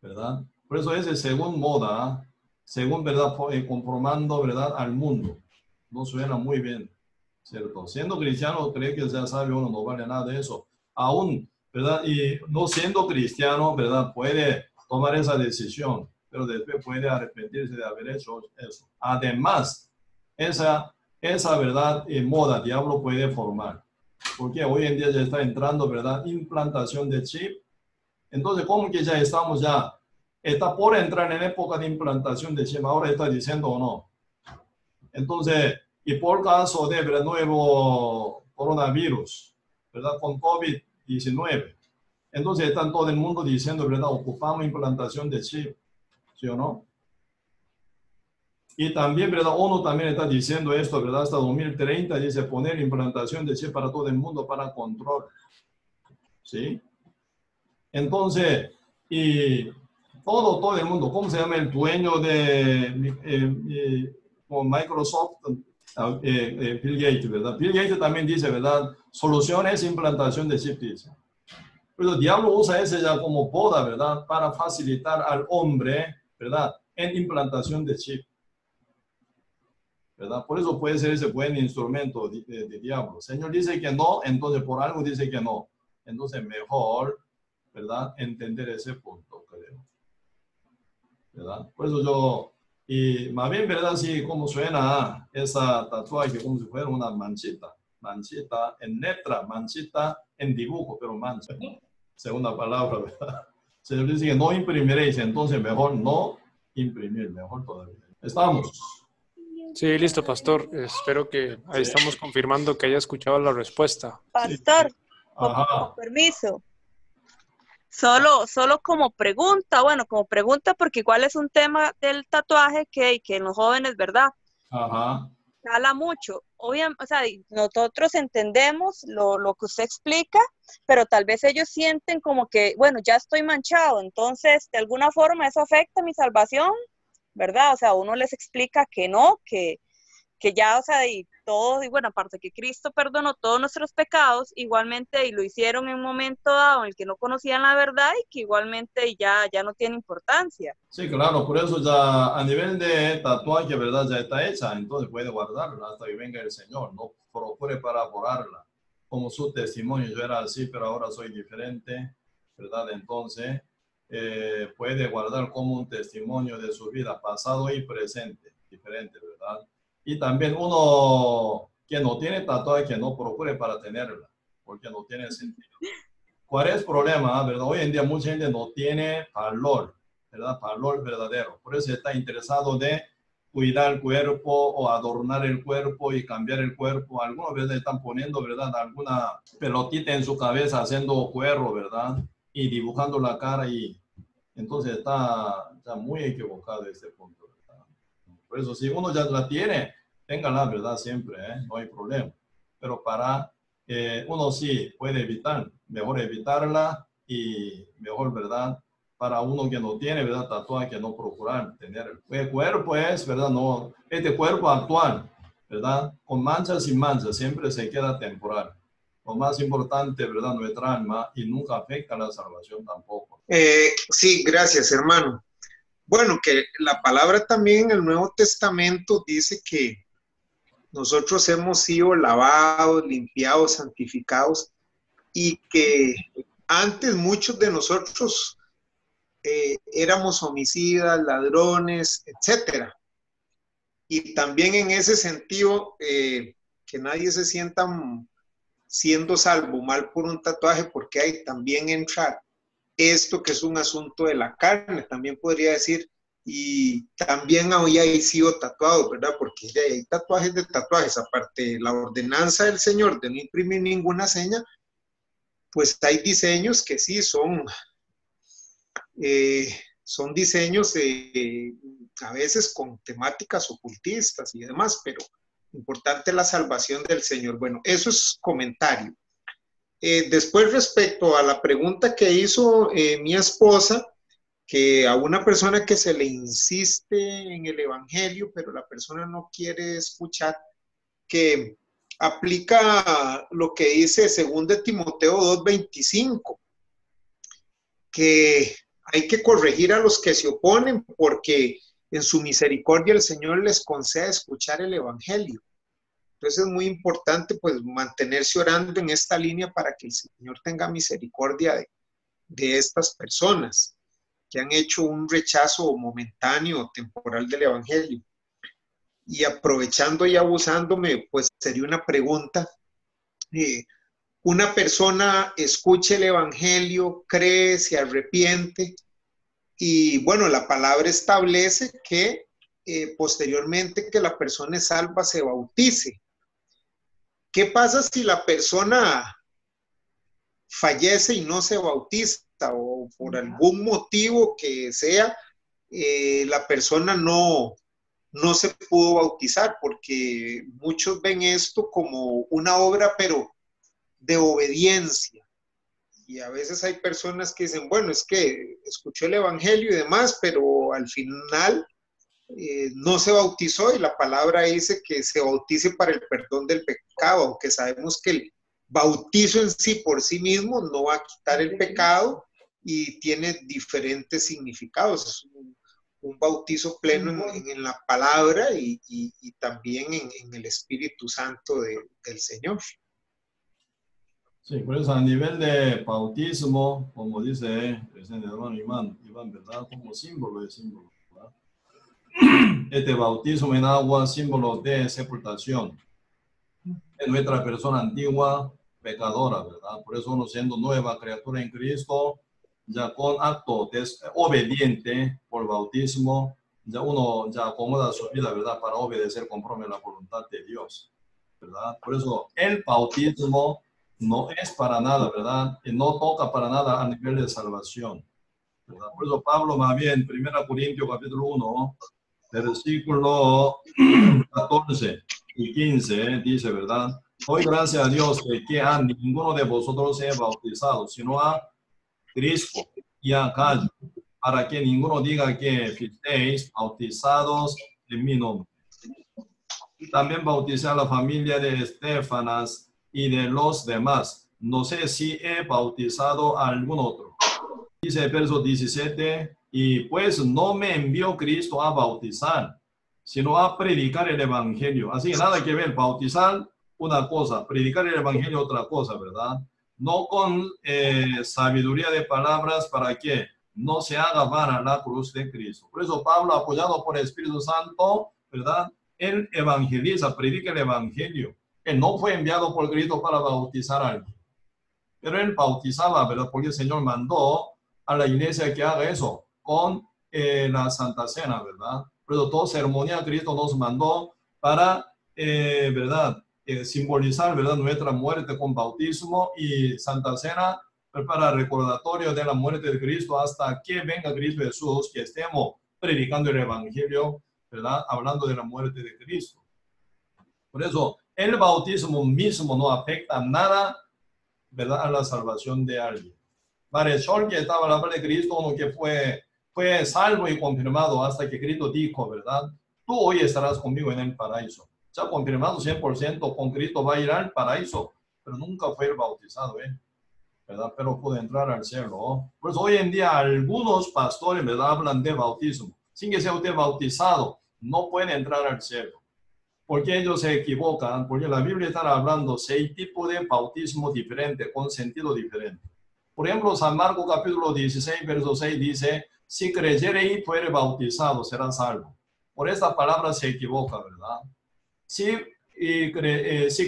¿Verdad? Por eso es según moda, según, ¿verdad? Comprobando, ¿verdad? Al mundo. No suena muy bien, ¿cierto? Siendo cristiano, cree que ya sabe uno, no vale nada de eso. Aún, ¿verdad? Y no siendo cristiano, ¿verdad? Puede tomar esa decisión, pero después puede arrepentirse de haber hecho eso. Además, esa ¿verdad? Moda, diablo puede formar. Porque hoy en día ya está entrando, ¿verdad? Implantación de chip. Entonces, ¿cómo que ya estamos ya? Está por entrar en época de implantación de chip. Ahora está diciendo o no. Entonces, y por caso de, ¿verdad? Nuevo coronavirus, ¿verdad? Con COVID-19. Entonces, está todo el mundo diciendo, ¿verdad? Ocupamos implantación de chip. ¿Sí o no? Y también, ¿verdad? ONU también está diciendo esto, ¿verdad? Hasta 2030 dice poner implantación de chip para todo el mundo para control. ¿Sí? Entonces, y todo el mundo, ¿cómo se llama el dueño de Microsoft? Bill Gates, ¿verdad? Bill Gates también dice, ¿verdad? Soluciones, implantación de chip, dice. Pero el diablo usa ese ya como poda, ¿verdad? Para facilitar al hombre, ¿verdad? En implantación de chip. ¿Verdad? Por eso puede ser ese buen instrumento de diablo. El Señor dice que no, entonces por algo dice que no. Entonces mejor, ¿verdad? Entender ese punto, creo. ¿Verdad? Por eso yo, y más bien, ¿verdad? Sí, como suena esa tatuaje, como si fuera una manchita. Manchita en letra, manchita en dibujo, pero mancha. Segunda palabra, ¿verdad? El Señor dice que no imprimiréis, entonces mejor no imprimir, mejor todavía. ¿Estamos? Sí, listo, pastor. Espero que ahí estamos confirmando que haya escuchado la respuesta. Pastor, Sí. Ajá. con permiso. Solo como pregunta, bueno, como pregunta porque igual es un tema del tatuaje que en los jóvenes, ¿verdad? Ajá. Cala mucho. Obviamente, o sea, nosotros entendemos lo que usted explica, pero tal vez ellos sienten como que, bueno, ya estoy manchado, entonces de alguna forma eso afecta mi salvación, ¿verdad? O sea, uno les explica que no, que ya, o sea, y todo, y bueno, aparte que Cristo perdonó todos nuestros pecados, igualmente, y lo hicieron en un momento dado en el que no conocían la verdad y que igualmente ya no tiene importancia. Sí, claro, por eso ya a nivel de tatuaje, ¿verdad? Ya está hecha, entonces puede guardarla hasta que venga el Señor, no procure para borrarla. Como su testimonio, yo era así, pero ahora soy diferente, ¿verdad? Entonces, puede guardar como un testimonio de su vida, pasado y presente, diferente, ¿verdad? Y también uno que no tiene tatuaje, que no procure para tenerla, porque no tiene sentido. ¿Cuál es el problema, verdad? Hoy en día mucha gente no tiene valor, ¿verdad? Valor verdadero. Por eso está interesado de cuidar el cuerpo o adornar el cuerpo y cambiar el cuerpo. Algunos veces están poniendo, ¿verdad? Alguna pelotita en su cabeza haciendo cuerro, ¿verdad? Y dibujando la cara y entonces está muy equivocado este punto. Por eso, si uno ya la tiene, téngala, ¿verdad? Siempre, no hay problema. Pero para uno sí puede evitar, mejor evitarla y mejor, ¿verdad? Para uno que no tiene, ¿verdad? Tatuaje, que no procurar tener. El cuerpo es, ¿verdad? No, este cuerpo actual, ¿verdad? Con manchas y manchas, siempre se queda temporal. Lo más importante, ¿verdad? Nuestra alma y nunca afecta a la salvación tampoco. Sí, gracias, hermano. Bueno, que la palabra también en el Nuevo Testamento dice que nosotros hemos sido lavados, limpiados, santificados y que antes muchos de nosotros éramos homicidas, ladrones, etcétera. Y también en ese sentido, que nadie se sienta siendo salvo mal por un tatuaje, porque ahí también entra esto que es un asunto de la carne, también podría decir, y también había sido tatuado, ¿verdad? Porque hay tatuajes de tatuajes, aparte de la ordenanza del Señor de no imprimir ninguna seña, pues hay diseños que sí son diseños a veces con temáticas ocultistas y demás, pero importante la salvación del Señor. Bueno, eso es comentario. Después, respecto a la pregunta que hizo mi esposa, que a una persona que se le insiste en el evangelio, pero la persona no quiere escuchar, que aplica lo que dice 2 Timoteo 2:25, que hay que corregir a los que se oponen porque en su misericordia el Señor les concede escuchar el evangelio. Entonces es muy importante pues mantenerse orando en esta línea para que el Señor tenga misericordia de estas personas que han hecho un rechazo momentáneo o temporal del evangelio. Y aprovechando y abusándome, pues sería una pregunta. Una persona escucha el evangelio, cree, se arrepiente y bueno, la palabra establece que posteriormente que la persona es salva se bautice. ¿Qué pasa si la persona fallece y no se bautiza o por algún motivo que sea, la persona no no se pudo bautizar, porque muchos ven esto como una obra, pero de obediencia. Y a veces hay personas que dicen, bueno, es que escuchó el evangelio y demás, pero al final no se bautizó, y la palabra dice que se bautice para el perdón del pecado, aunque sabemos que el bautizo en sí por sí mismo no va a quitar el pecado y tiene diferentes significados. Es un bautizo pleno en la palabra y también en el Espíritu Santo del Señor. Sí, por eso a nivel de bautismo, como dice el hermano Iván, ¿verdad? Como símbolo de símbolo, ¿verdad? Este bautismo en agua, símbolo de sepultación. Es nuestra persona antigua, pecadora, ¿verdad? Por eso uno siendo nueva criatura en Cristo, ya con acto obediente por bautismo, ya uno ya acomoda su vida, ¿verdad? Para obedecer conforme a la voluntad de Dios, ¿verdad? Por eso el bautismo no es para nada, ¿verdad? Y no toca para nada a nivel de salvación, ¿verdad? Por eso Pablo, más bien, 1 Corintios capítulo 1, versículo 14 y 15, dice, ¿verdad? Doy gracias a Dios que a ninguno de vosotros sea bautizado, sino a Cristo y a Gallo, para que ninguno diga que fuisteis bautizados en mi nombre. Y también bauticé a la familia de Estefanas y de los demás. No sé si he bautizado a algún otro. Dice el verso 17, y pues no me envió Cristo a bautizar, sino a predicar el evangelio. Así que nada que ver, bautizar una cosa, predicar el evangelio otra cosa, ¿verdad? No con sabiduría de palabras para que no se haga vana la cruz de Cristo. Por eso Pablo, apoyado por el Espíritu Santo, ¿verdad? Él evangeliza, predica el evangelio. Él no fue enviado por Cristo para bautizar a alguien, pero él bautizaba, ¿verdad? Porque el Señor mandó a la iglesia que haga eso con la Santa Cena, ¿verdad? Por eso toda ceremonia Cristo nos mandó para, ¿verdad? Simbolizar, ¿verdad? Nuestra muerte con bautismo, y Santa Cena para recordatorio de la muerte de Cristo hasta que venga Cristo Jesús, que estemos predicando el evangelio, ¿verdad? Hablando de la muerte de Cristo. Por eso el bautismo mismo no afecta nada, ¿verdad? A la salvación de alguien. Marisol, que estaba a la par de Cristo, uno que fue salvo y confirmado hasta que Cristo dijo, ¿verdad? Tú hoy estarás conmigo en el paraíso. Ya confirmado 100% con Cristo va a ir al paraíso, pero nunca fue bautizado, ¿verdad? Pero pudo entrar al cielo. Por eso hoy en día algunos pastores, ¿verdad? Hablan de bautismo. Sin que sea usted bautizado, no puede entrar al cielo. Porque ellos se equivocan, porque la Biblia está hablando 6 tipos de bautismo diferentes, con sentido diferente. Por ejemplo, San Marcos capítulo 16, verso 6 dice, si creyere y fuere bautizado, será salvo. Por esta palabra se equivoca, ¿verdad? Si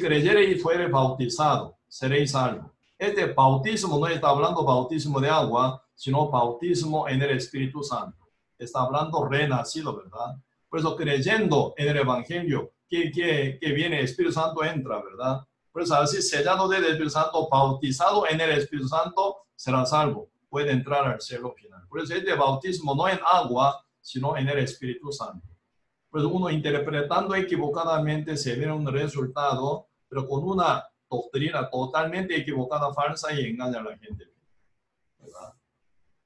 creyere y fuere bautizado, seréis salvo. Este bautismo no está hablando bautismo de agua, sino bautismo en el Espíritu Santo. Está hablando renacido, ¿verdad? Por eso creyendo en el Evangelio, que viene el Espíritu Santo entra, ¿verdad? Por eso así sellado del Espíritu Santo, bautizado en el Espíritu Santo, será salvo. Puede entrar al cielo final. Por eso este bautismo no en agua, sino en el Espíritu Santo. Por eso uno interpretando equivocadamente se ve un resultado, pero con una doctrina totalmente equivocada, falsa, y engaña a la gente, ¿verdad?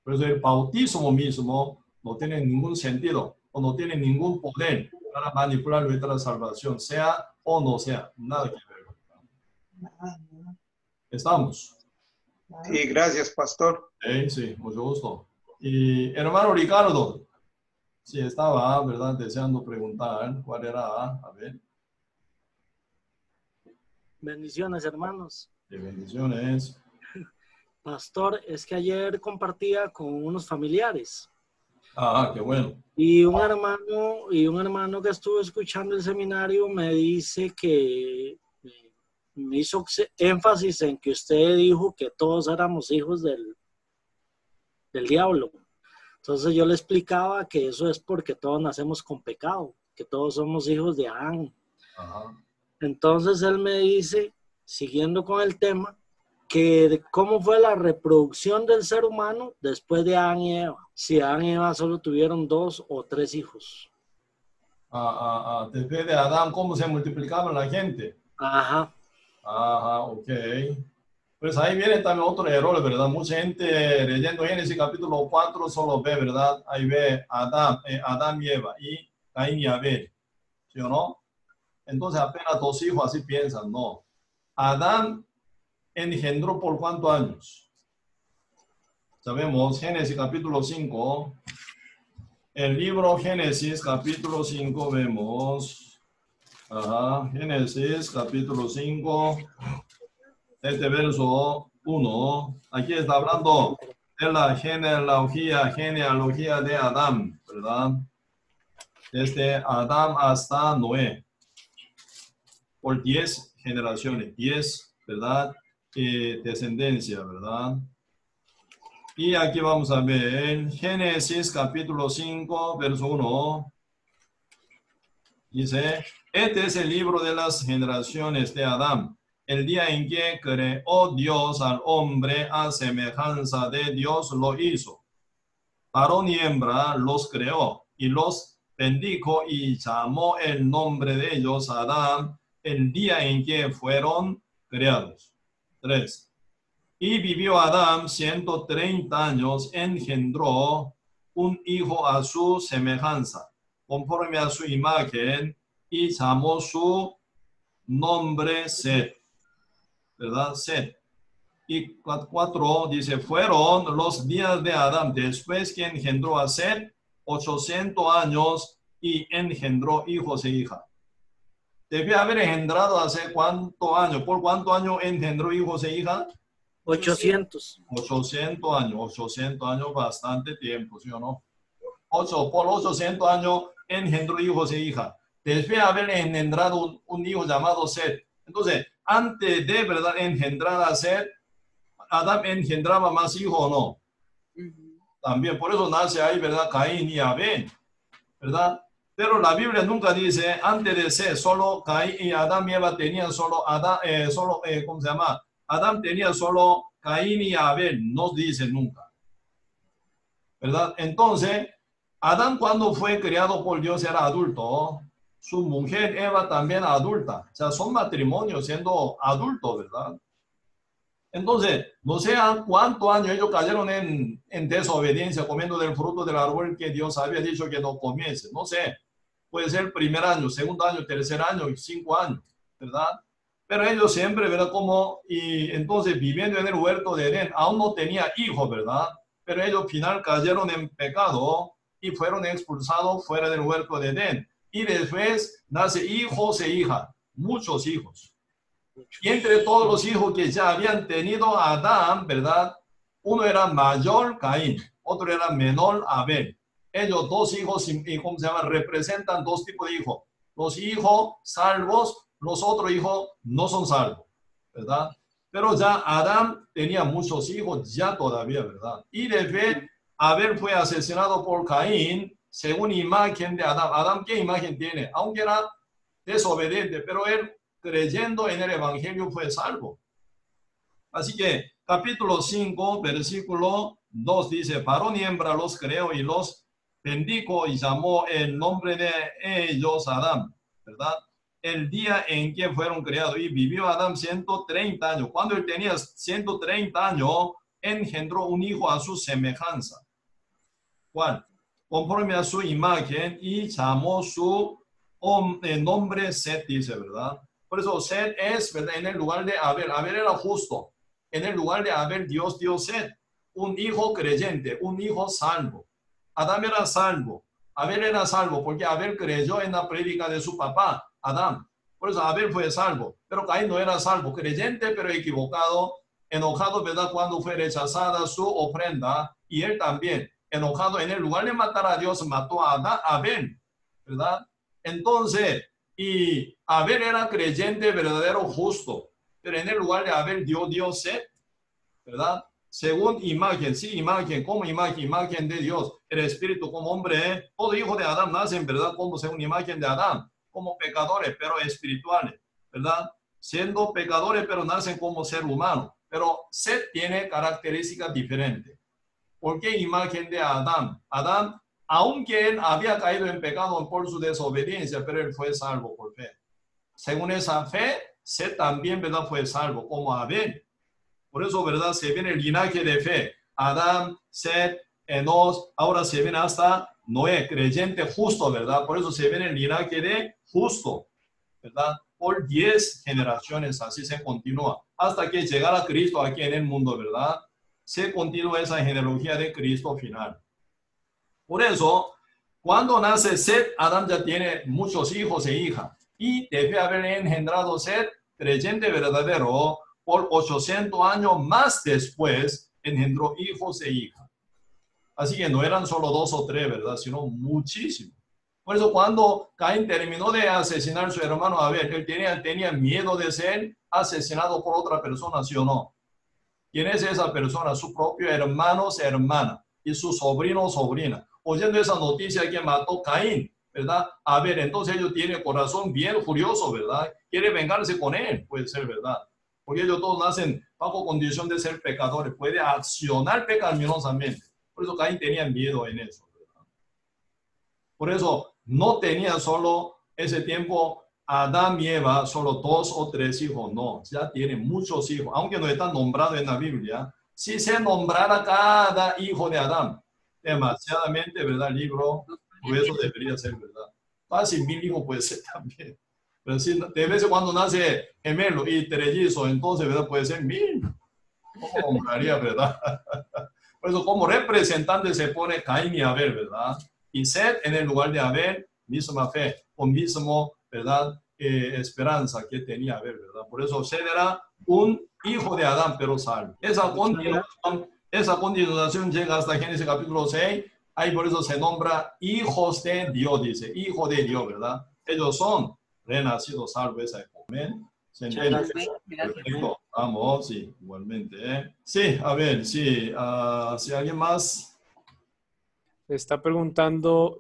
Por eso el bautismo mismo no tiene ningún sentido o no tiene ningún poder para manipular nuestra salvación, sea o no sea, nada que ver. ¿Estamos? Sí, gracias, pastor. Sí, mucho gusto. Y hermano Ricardo, sí estaba, ¿verdad? Deseando preguntar cuál era, a ver. Bendiciones, hermanos. Bendiciones. Pastor, es que ayer compartía con unos familiares. Ah, qué bueno. Y un hermano que estuvo escuchando el seminario me dice que me hizo énfasis en que usted dijo que todos éramos hijos del diablo. Entonces yo le explicaba que eso es porque todos nacemos con pecado, que todos somos hijos de Adán. Ajá. Entonces él me dice, siguiendo con el tema, que cómo fue la reproducción del ser humano después de Adán y Eva. Si Adán y Eva solo tuvieron 2 o 3 hijos. después de Adán, ¿cómo se multiplicaba la gente? Ajá. Ajá, ok. Pues ahí viene también otro error, ¿verdad? Mucha gente leyendo Génesis capítulo 4 solo ve, ¿verdad? Ahí ve Adán y Eva y Caín y Abel, ¿sí o no? Entonces apenas 2 hijos, así piensan, no. Adán engendró por ¿cuántos años? Sabemos, Génesis capítulo 5. El libro Génesis capítulo 5 vemos. Génesis capítulo 5. Este verso 1. Aquí está hablando de la genealogía de Adán, ¿verdad? Desde Adán hasta Noé. Por 10 generaciones, 10, ¿verdad? Descendencia, ¿verdad? Y aquí vamos a ver Génesis capítulo 5, verso 1. Dice, este es el libro de las generaciones de Adán, el día en que creó Dios al hombre a semejanza de Dios lo hizo. Varón y hembra los creó y los bendijo y llamó el nombre de ellos Adán el día en que fueron creados. 3. Y vivió Adán 130 años, engendró un hijo a su semejanza, conforme a su imagen, y llamó su nombre Set, ¿verdad? Set. Y 4 dice, fueron los días de Adán después que engendró a Set 800 años y engendró hijos e hijas. Debe haber engendrado hace ¿cuántos años? ¿Por cuántos años engendró hijos e hijas? 800. 800 años. 800 años, bastante tiempo, ¿sí o no? Por 800 años engendró hijos e hijas. Después de haber engendrado un hijo llamado Set. Entonces, antes de, ¿verdad?, engendrar a Set, Adán engendraba más hijos o no. También, por eso nace ahí, ¿verdad?, Caín y Abel, ¿verdad? Pero la Biblia nunca dice, antes de Set, solo Caín y Adán y Eva tenían solo, ¿cómo se llama? Adán tenía solo Caín y Abel, no dice nunca, ¿verdad? Entonces, Adán cuando fue creado por Dios era adulto, su mujer Eva también adulta, o sea, son matrimonios siendo adultos, ¿verdad? Entonces, no sé a cuántos años ellos cayeron en desobediencia, comiendo del fruto del árbol que Dios había dicho que no comiese, no sé, puede ser primer año, segundo año, tercer año, 5 años, ¿verdad? Pero ellos siempre, ¿verdad? Como, y entonces viviendo en el huerto de Edén, aún no tenía hijos, ¿verdad? Pero ellos al final cayeron en pecado y fueron expulsados fuera del huerto de Edén. Y después nace hijos e hijas, muchos hijos. Y entre todos los hijos que ya habían tenido Adán, ¿verdad? Uno era mayor, Caín, otro era menor, Abel. Ellos 2 hijos, ¿cómo se llama? Representan 2 tipos de hijos. Los hijos salvos, los otros hijos no son salvos, ¿verdad? Pero ya Adán tenía muchos hijos, ya todavía, ¿verdad? Y después Abel fue asesinado por Caín, según imagen de Adán. Adán, ¿qué imagen tiene? Aunque era desobediente, pero él, creyendo en el Evangelio, fue salvo. Así que, capítulo 5, versículo 2 dice, varón y hembra los creó y los bendijo y llamó el nombre de ellos Adán, ¿verdad? El día en que fueron creados, y vivió Adán 130 años. Cuando él tenía 130 años, engendró un hijo a su semejanza. ¿Cuál? Conforme a su imagen, y llamó su nombre Set, dice, ¿verdad? Por eso Set es, ¿verdad?, en el lugar de Abel. Abel era justo. En el lugar de Abel, Dios dio Set, un hijo creyente, un hijo salvo. Adán era salvo. Abel era salvo porque Abel creyó en la prédica de su papá, Adán. Por eso Abel fue salvo. Pero Caín no era salvo, creyente pero equivocado, enojado, ¿verdad?, cuando fue rechazada su ofrenda. Y él también, enojado, en el lugar de matar a Dios, mató a Abel, ¿verdad? Entonces, y Abel era creyente, verdadero, justo. Pero en el lugar de Abel dio Dios Set, ¿verdad? Según imagen, sí, imagen, como imagen de Dios, el espíritu como hombre, todo hijo de Adán nace en verdad como según imagen de Adán, como pecadores, pero espirituales, ¿verdad? Siendo pecadores, pero nacen como ser humano. Pero Set tiene características diferentes. ¿Por qué imagen de Adán? Adán aunque él había caído en pecado por su desobediencia, pero él fue salvo por fe. Según esa fe, Set también, ¿verdad?, fue salvo, como Abel. Por eso, ¿verdad?, se viene el linaje de fe. Adán, Set, Enos, ahora se viene hasta Noé, creyente justo, ¿verdad? Por eso se viene el linaje de justo, ¿verdad? Por 10 generaciones, así se continúa. Hasta que llegara Cristo aquí en el mundo, ¿verdad? Se continúa esa genealogía de Cristo final. Por eso, cuando nace Set, Adán ya tiene muchos hijos e hijas. Y debe haber engendrado Set, creyente verdadero, por 800 años más después, engendró hijos e hijas. Así que no eran solo 2 o 3, ¿verdad? Sino muchísimos. Por eso cuando Caín terminó de asesinar a su hermano Abel, él tenía miedo de ser asesinado por otra persona, ¿sí o no? ¿Quién es esa persona? Su propio hermano o hermana y su sobrino o sobrina. Oyendo esa noticia que mató Caín, ¿verdad? Abel, entonces ellos tienen corazón bien furioso, ¿verdad? Quiere vengarse con él, puede ser, ¿verdad? Porque ellos todos nacen bajo condición de ser pecadores, puede accionar pecaminosamente. Por eso Caín tenía miedo en eso, ¿verdad? Por eso no tenía solo ese tiempo Adán y Eva, solo 2 o 3 hijos, no, ya tienen muchos hijos, aunque no están nombrados en la Biblia. Si se nombrara cada hijo de Adán, demasiadamente, ¿verdad? El libro grueso debería ser, ¿verdad? Casi 1000 hijos puede ser también. Pero si de vez en cuando nace gemelo y trellizo, entonces, ¿verdad? Puede ser 1000. ¿Cómo nombraría, verdad? Por eso, como representante se pone Caín y Abel, ¿verdad? Y Set en el lugar de Abel, misma fe, o mismo, ¿verdad? Esperanza que tenía Abel, ¿verdad? Por eso Set era un hijo de Adán, pero salvo. Esa continuación llega hasta Génesis capítulo 6. Ahí por eso se nombra hijos de Dios, dice, hijo de Dios, ¿verdad? Ellos son renacidos salvos esa época. ¿Amén? Perfecto. Vamos, sí, igualmente. Sí, a ver, sí. Si alguien más. Está preguntando,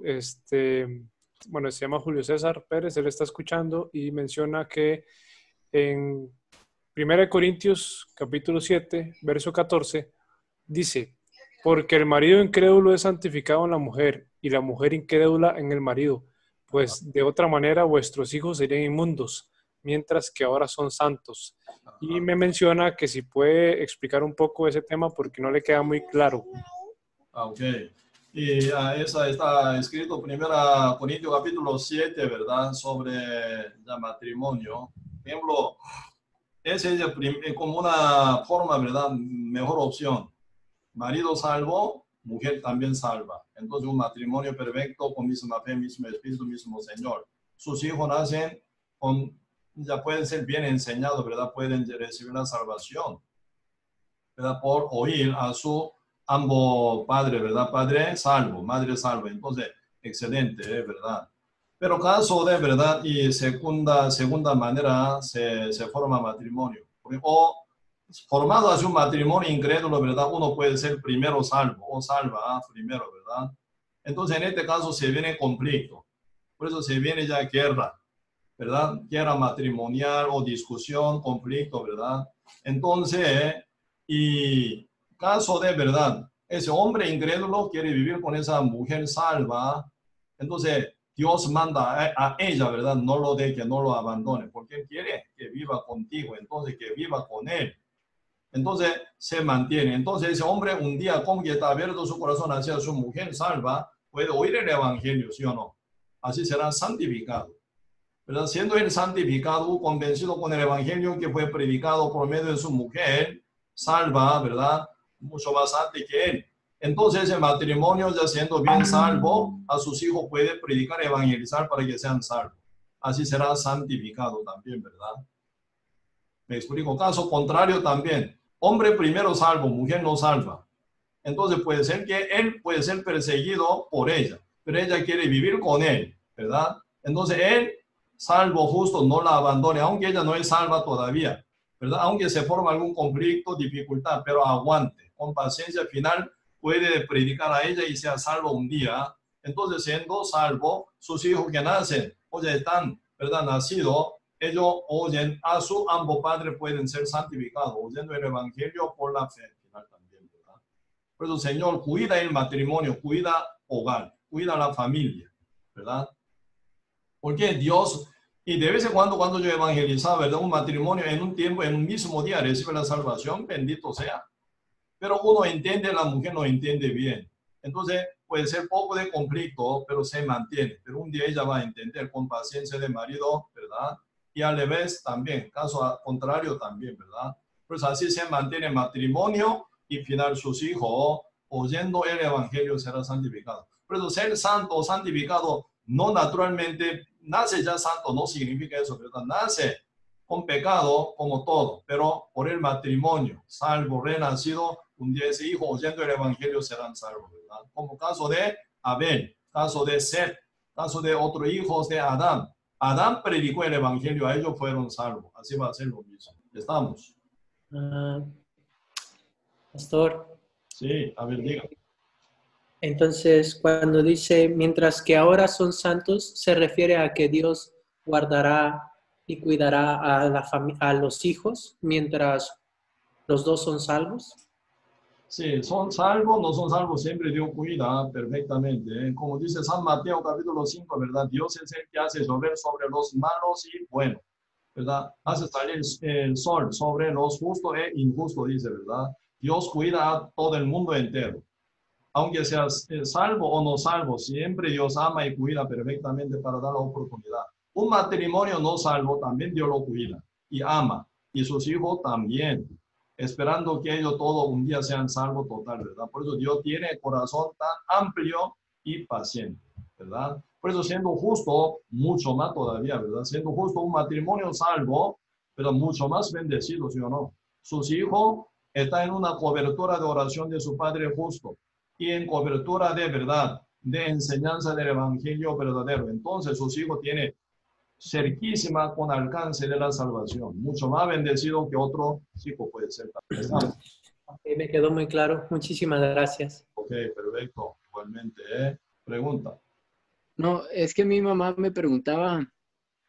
bueno, se llama Julio César Pérez, él está escuchando y menciona que en 1 Corintios capítulo 7, verso 14, dice, porque el marido incrédulo es santificado en la mujer y la mujer incrédula en el marido, pues de otra manera vuestros hijos serían inmundos, mientras que ahora son santos. Y me menciona que si puede explicar un poco ese tema porque no le queda muy claro. Ok. Y esa está escrito 1 Corintios capítulo 7, ¿verdad? Sobre el matrimonio. Por ejemplo, ese es como una forma, ¿verdad? Mejor opción. Marido salvo, mujer también salva. Entonces un matrimonio perfecto con misma fe, mismo espíritu, mismo Señor. Sus hijos nacen ya pueden ser bien enseñados, ¿verdad? Pueden recibir la salvación, ¿verdad? Por oír a su ambos padres, ¿verdad? Padre salvo, madre salvo. Entonces, excelente, ¿verdad? Pero caso de verdad y segunda manera se forma matrimonio. O formado así un matrimonio incrédulo, ¿verdad? Uno puede ser primero salvo o salva primero, ¿verdad? Entonces, en este caso se viene conflicto. Por eso se viene ya guerra, ¿verdad? Guerra matrimonial o discusión, conflicto, ¿verdad? Entonces, y caso de verdad, ese hombre incrédulo quiere vivir con esa mujer salva, entonces Dios manda a ella, ¿verdad? No lo deje, no lo abandone, porque Él quiere que viva contigo, entonces que viva con Él. Entonces se mantiene. Entonces ese hombre un día como que está abierto su corazón hacia su mujer salva, puede oír el evangelio, ¿sí o no? Así será santificado, ¿verdad? Siendo él santificado, convencido con el evangelio que fue predicado por medio de su mujer salva, ¿verdad? Mucho más antes que él. Entonces ese matrimonio, ya siendo bien salvo, a sus hijos puede predicar, evangelizar para que sean salvos. Así será santificado también, ¿verdad? Me explico. Caso contrario también. Hombre primero salvo, mujer no salva. Entonces puede ser que él puede ser perseguido por ella, pero ella quiere vivir con él, ¿verdad? Entonces él, salvo justo, no la abandone, aunque ella no es salva todavía, ¿verdad? Aunque se forma algún conflicto, dificultad, pero aguante. Con paciencia final puede predicar a ella y sea salvo un día. Entonces, siendo salvo, sus hijos que nacen o ya están, ¿verdad? Nacidos, ellos oyen a su ambos padres, pueden ser santificados, oyendo el evangelio por la fe final también, ¿verdad? Por eso, Señor, cuida el matrimonio, cuida hogar. cuida la familia, ¿verdad? Porque Dios, y de vez en cuando yo evangelizaba, ¿verdad? Un matrimonio en un tiempo, en un mismo día recibe la salvación, bendito sea. Pero uno entiende, la mujer no entiende bien. Entonces puede ser poco de conflicto, pero se mantiene. Pero un día ella va a entender con paciencia del marido, ¿verdad? Y al revés también, caso contrario también, ¿verdad? Pues así se mantiene el matrimonio y final sus hijos, oyendo el evangelio, será santificado. Por eso ser santo o santificado no naturalmente, nace ya santo, no significa eso, ¿verdad? Nace con pecado como todo, pero por el matrimonio, salvo, renacido, un día ese hijo oyendo el evangelio serán salvos, ¿verdad? Como caso de Abel, caso de Set, caso de otros hijos de Adán. Adán predicó el evangelio, a ellos fueron salvos. Así va a ser lo mismo. ¿Estamos? Pastor. Sí, a ver, diga. Entonces, cuando dice, mientras que ahora son santos, se refiere a que Dios guardará y cuidará a los hijos mientras los dos son salvos. Sí, son salvos, no son salvos, siempre Dios cuida perfectamente. Como dice San Mateo capítulo 5, ¿verdad? Dios es el que hace llover sobre los malos y buenos, ¿verdad? Hace salir el sol sobre los justos e injustos, dice, ¿verdad? Dios cuida a todo el mundo entero. Aunque seas salvo o no salvo, siempre Dios ama y cuida perfectamente para dar la oportunidad. Un matrimonio no salvo, también Dios lo cuida y ama. Y sus hijos también, esperando que ellos todos un día sean salvos total, ¿verdad? Por eso Dios tiene el corazón tan amplio y paciente, ¿verdad? Por eso siendo justo, mucho más todavía, ¿verdad? Siendo justo un matrimonio salvo, pero mucho más bendecido, ¿sí o no? Sus hijos están en una cobertura de oración de su Padre justo y en cobertura de verdad, de enseñanza del Evangelio verdadero. Entonces sus hijos tienen cerquísima con alcance de la salvación, mucho más bendecido que otro hijo puede ser. Okay, me quedó muy claro. Muchísimas gracias. Ok, perfecto. Igualmente, pregunta. No, es que mi mamá me preguntaba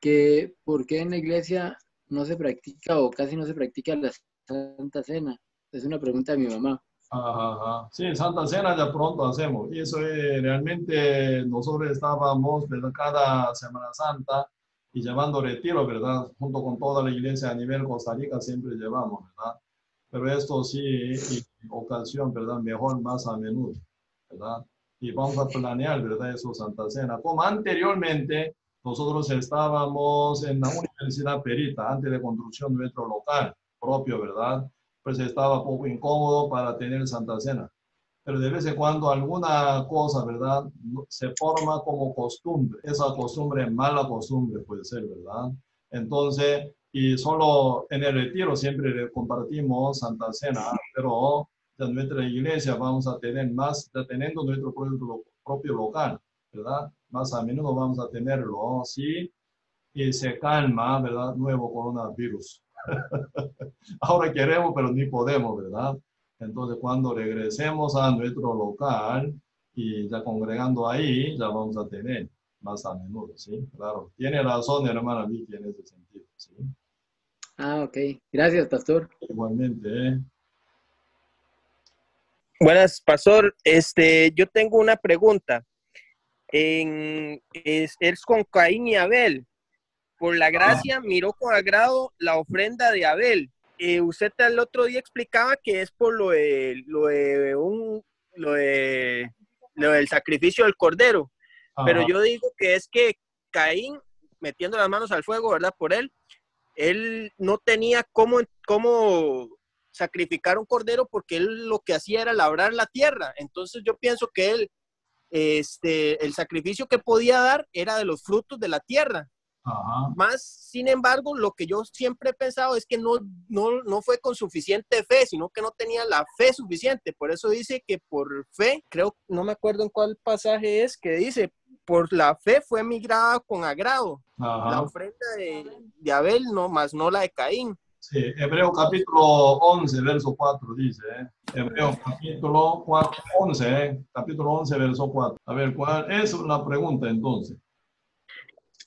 que por qué en la iglesia no se practica o casi no se practica la Santa Cena. Es una pregunta de mi mamá. Ajá. Sí, Santa Cena ya pronto hacemos. Y eso es realmente, nosotros estábamos, ¿verdad? Cada Semana Santa y llevando retiro, ¿verdad? Junto con toda la iglesia a nivel Costa Rica siempre llevamos, ¿verdad? Pero esto sí, y ocasión, ¿verdad? Mejor más a menudo, ¿verdad? Y vamos a planear, ¿verdad? Eso, Santa Cena. Como anteriormente, nosotros estábamos en la Universidad Perita, antes de construcción nuestro local propio, ¿verdad? Pues estaba poco incómodo para tener Santa Cena. Pero de vez en cuando alguna cosa, ¿verdad? Se forma como costumbre. Esa costumbre es mala costumbre, puede ser, ¿verdad? Entonces, y solo en el retiro siempre compartimos Santa Cena, pero en nuestra iglesia vamos a tener más, ya teniendo nuestro propio local, ¿verdad? Más a menudo vamos a tenerlo, ¿sí? Y se calma, ¿verdad? Nuevo coronavirus. Ahora queremos, pero ni podemos, ¿verdad? Entonces, cuando regresemos a nuestro local y ya congregando ahí, ya vamos a tener más a menudo, ¿sí? Claro. Tiene razón, hermana Vicky, en ese sentido, ¿sí? Ah, ok. Gracias, pastor. Igualmente, ¿eh? Buenas, pastor. Yo tengo una pregunta. Es con Caín y Abel. Por la gracia miró con agrado la ofrenda de Abel. Usted el otro día explicaba que es por lo del sacrificio del cordero. Pero yo digo que es que Caín, metiendo las manos al fuego, ¿verdad? Por él no tenía cómo sacrificar un cordero porque él lo que hacía era labrar la tierra. Entonces yo pienso que él, el sacrificio que podía dar era de los frutos de la tierra. Más, sin embargo, lo que yo siempre he pensado es que no fue con suficiente fe, sino que no tenía la fe suficiente. Por eso dice que por fe, creo, no me acuerdo en cuál pasaje es, que dice, por la fe fue migrada con agrado. La ofrenda de Abel, más no la de Caín. Sí, Hebreo capítulo 11, verso 4 dice, Hebreo capítulo 11, capítulo 11, verso 4. A ver, ¿cuál es la pregunta entonces?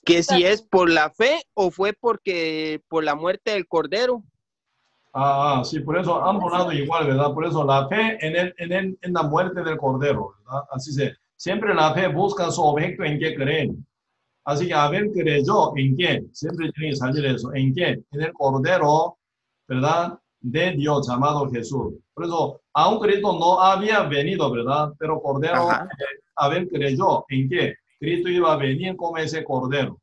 Que si es por la fe o fue por la muerte del cordero. Sí, por eso ambos lados igual, ¿verdad? Por eso la fe en la muerte del cordero, ¿verdad? Así Siempre la fe busca su objeto en qué creen. Así que Abel creyó en quién. Siempre tiene que salir eso. ¿En quién? En el Cordero, ¿verdad? De Dios llamado Jesús. Por eso, aún Cristo no había venido, ¿verdad? Pero Cordero, Abel creyó en qué. Cristo iba a venir como ese Cordero.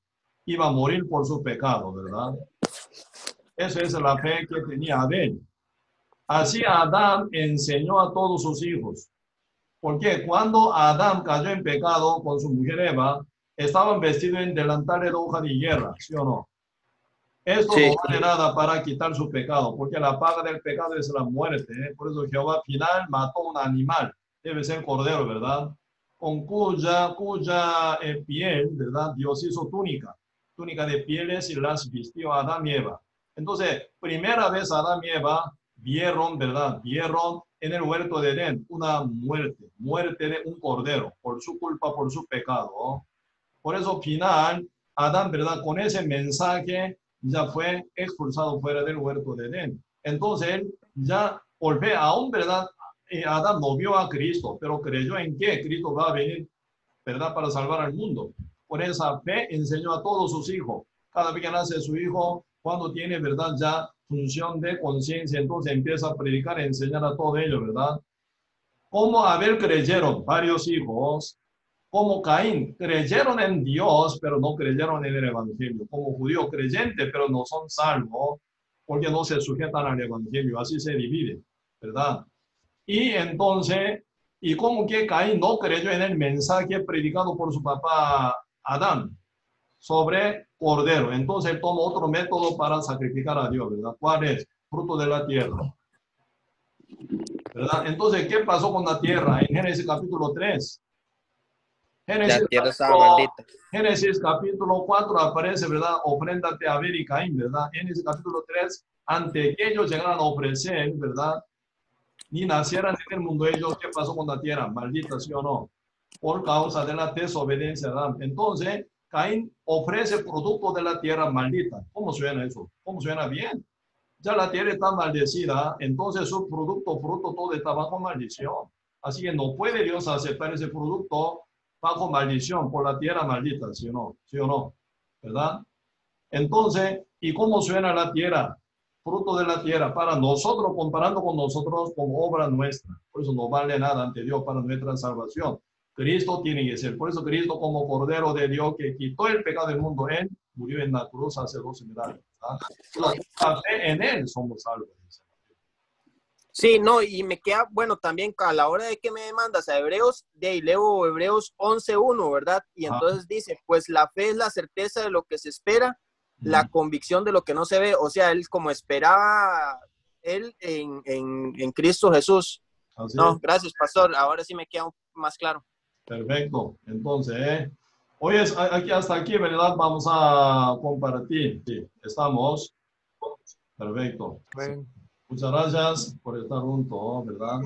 Iba a morir por su pecado, ¿verdad? Esa es la fe que tenía Abel. Así Adán enseñó a todos sus hijos. Porque cuando Adán cayó en pecado con su mujer Eva, estaban vestidos en delantales de hoja de higuera, ¿sí o no? Esto no vale nada para quitar su pecado, porque la paga del pecado es la muerte. Por eso Jehová al final mató un animal, debe ser cordero, ¿verdad? Con cuya piel, ¿verdad? Dios hizo túnica de pieles y las vistió a Adán y Eva. Entonces, primera vez Adán y Eva vieron, ¿verdad? Vieron en el huerto de Edén una muerte de un cordero, por su culpa, por su pecado. Por eso, final, Adán, ¿verdad? Con ese mensaje ya fue expulsado fuera del huerto de Edén. Entonces, él ya volvió aún, ¿verdad? Adán no vio a Cristo, pero creyó en que Cristo va a venir, ¿verdad? Para salvar al mundo. Por esa fe enseñó a todos sus hijos. Cada vez que nace su hijo, cuando tiene, ¿verdad? Ya función de conciencia, entonces empieza a predicar y enseñar a todos ellos, ¿verdad? Como Abel creyeron varios hijos, como Caín creyeron en Dios, pero no creyeron en el Evangelio. Como judíos creyentes, pero no son salvos, porque no se sujetan al Evangelio. Así se divide, ¿verdad? Y entonces, y como que Caín no creyó en el mensaje predicado por su papá Adán sobre cordero. Entonces él toma otro método para sacrificar a Dios, ¿verdad? ¿Cuál es? Fruto de la tierra, ¿verdad? Entonces, ¿qué pasó con la tierra? En Génesis capítulo 3. Génesis capítulo 4 aparece, ¿verdad? Ofréndate a Abel y Caín, ¿verdad? Génesis capítulo 3, ante que ellos llegaran a ofrecer, ¿verdad? Ni nacieran en el mundo ellos, ¿qué pasó con la tierra? Maldita, ¿sí o no? Por causa de la desobediencia de Adán. Entonces, Caín ofrece producto de la tierra maldita. ¿Cómo suena eso? ¿Cómo suena bien? Ya la tierra está maldecida, entonces su fruto todo está bajo maldición. Así que no puede Dios aceptar ese producto bajo maldición por la tierra maldita, ¿sí o no? ¿Sí o no? ¿Verdad? Entonces, ¿y cómo suena la tierra? Fruto de la tierra para nosotros, comparando con nosotros como obra nuestra. Por eso no vale nada ante Dios para nuestra salvación. Cristo tiene que ser. Por eso Cristo como Cordero de Dios que quitó el pecado del mundo, Él murió en la cruz hace 12 mil años. La fe en Él somos salvos. Sí, no, y me queda, bueno, también a la hora de que me mandas a Hebreos, de ahí leo Hebreos 11:1, ¿verdad? Y entonces dice, pues la fe es la certeza de lo que se espera, la convicción de lo que no se ve. O sea, él como esperaba él en Cristo Jesús. Así no, es. Gracias, pastor. Ahora sí me queda más claro. Perfecto. Entonces, hoy es aquí hasta aquí, ¿verdad? Vamos a compartir. Sí, estamos. Perfecto. Bueno. Muchas gracias por estar juntos, ¿verdad?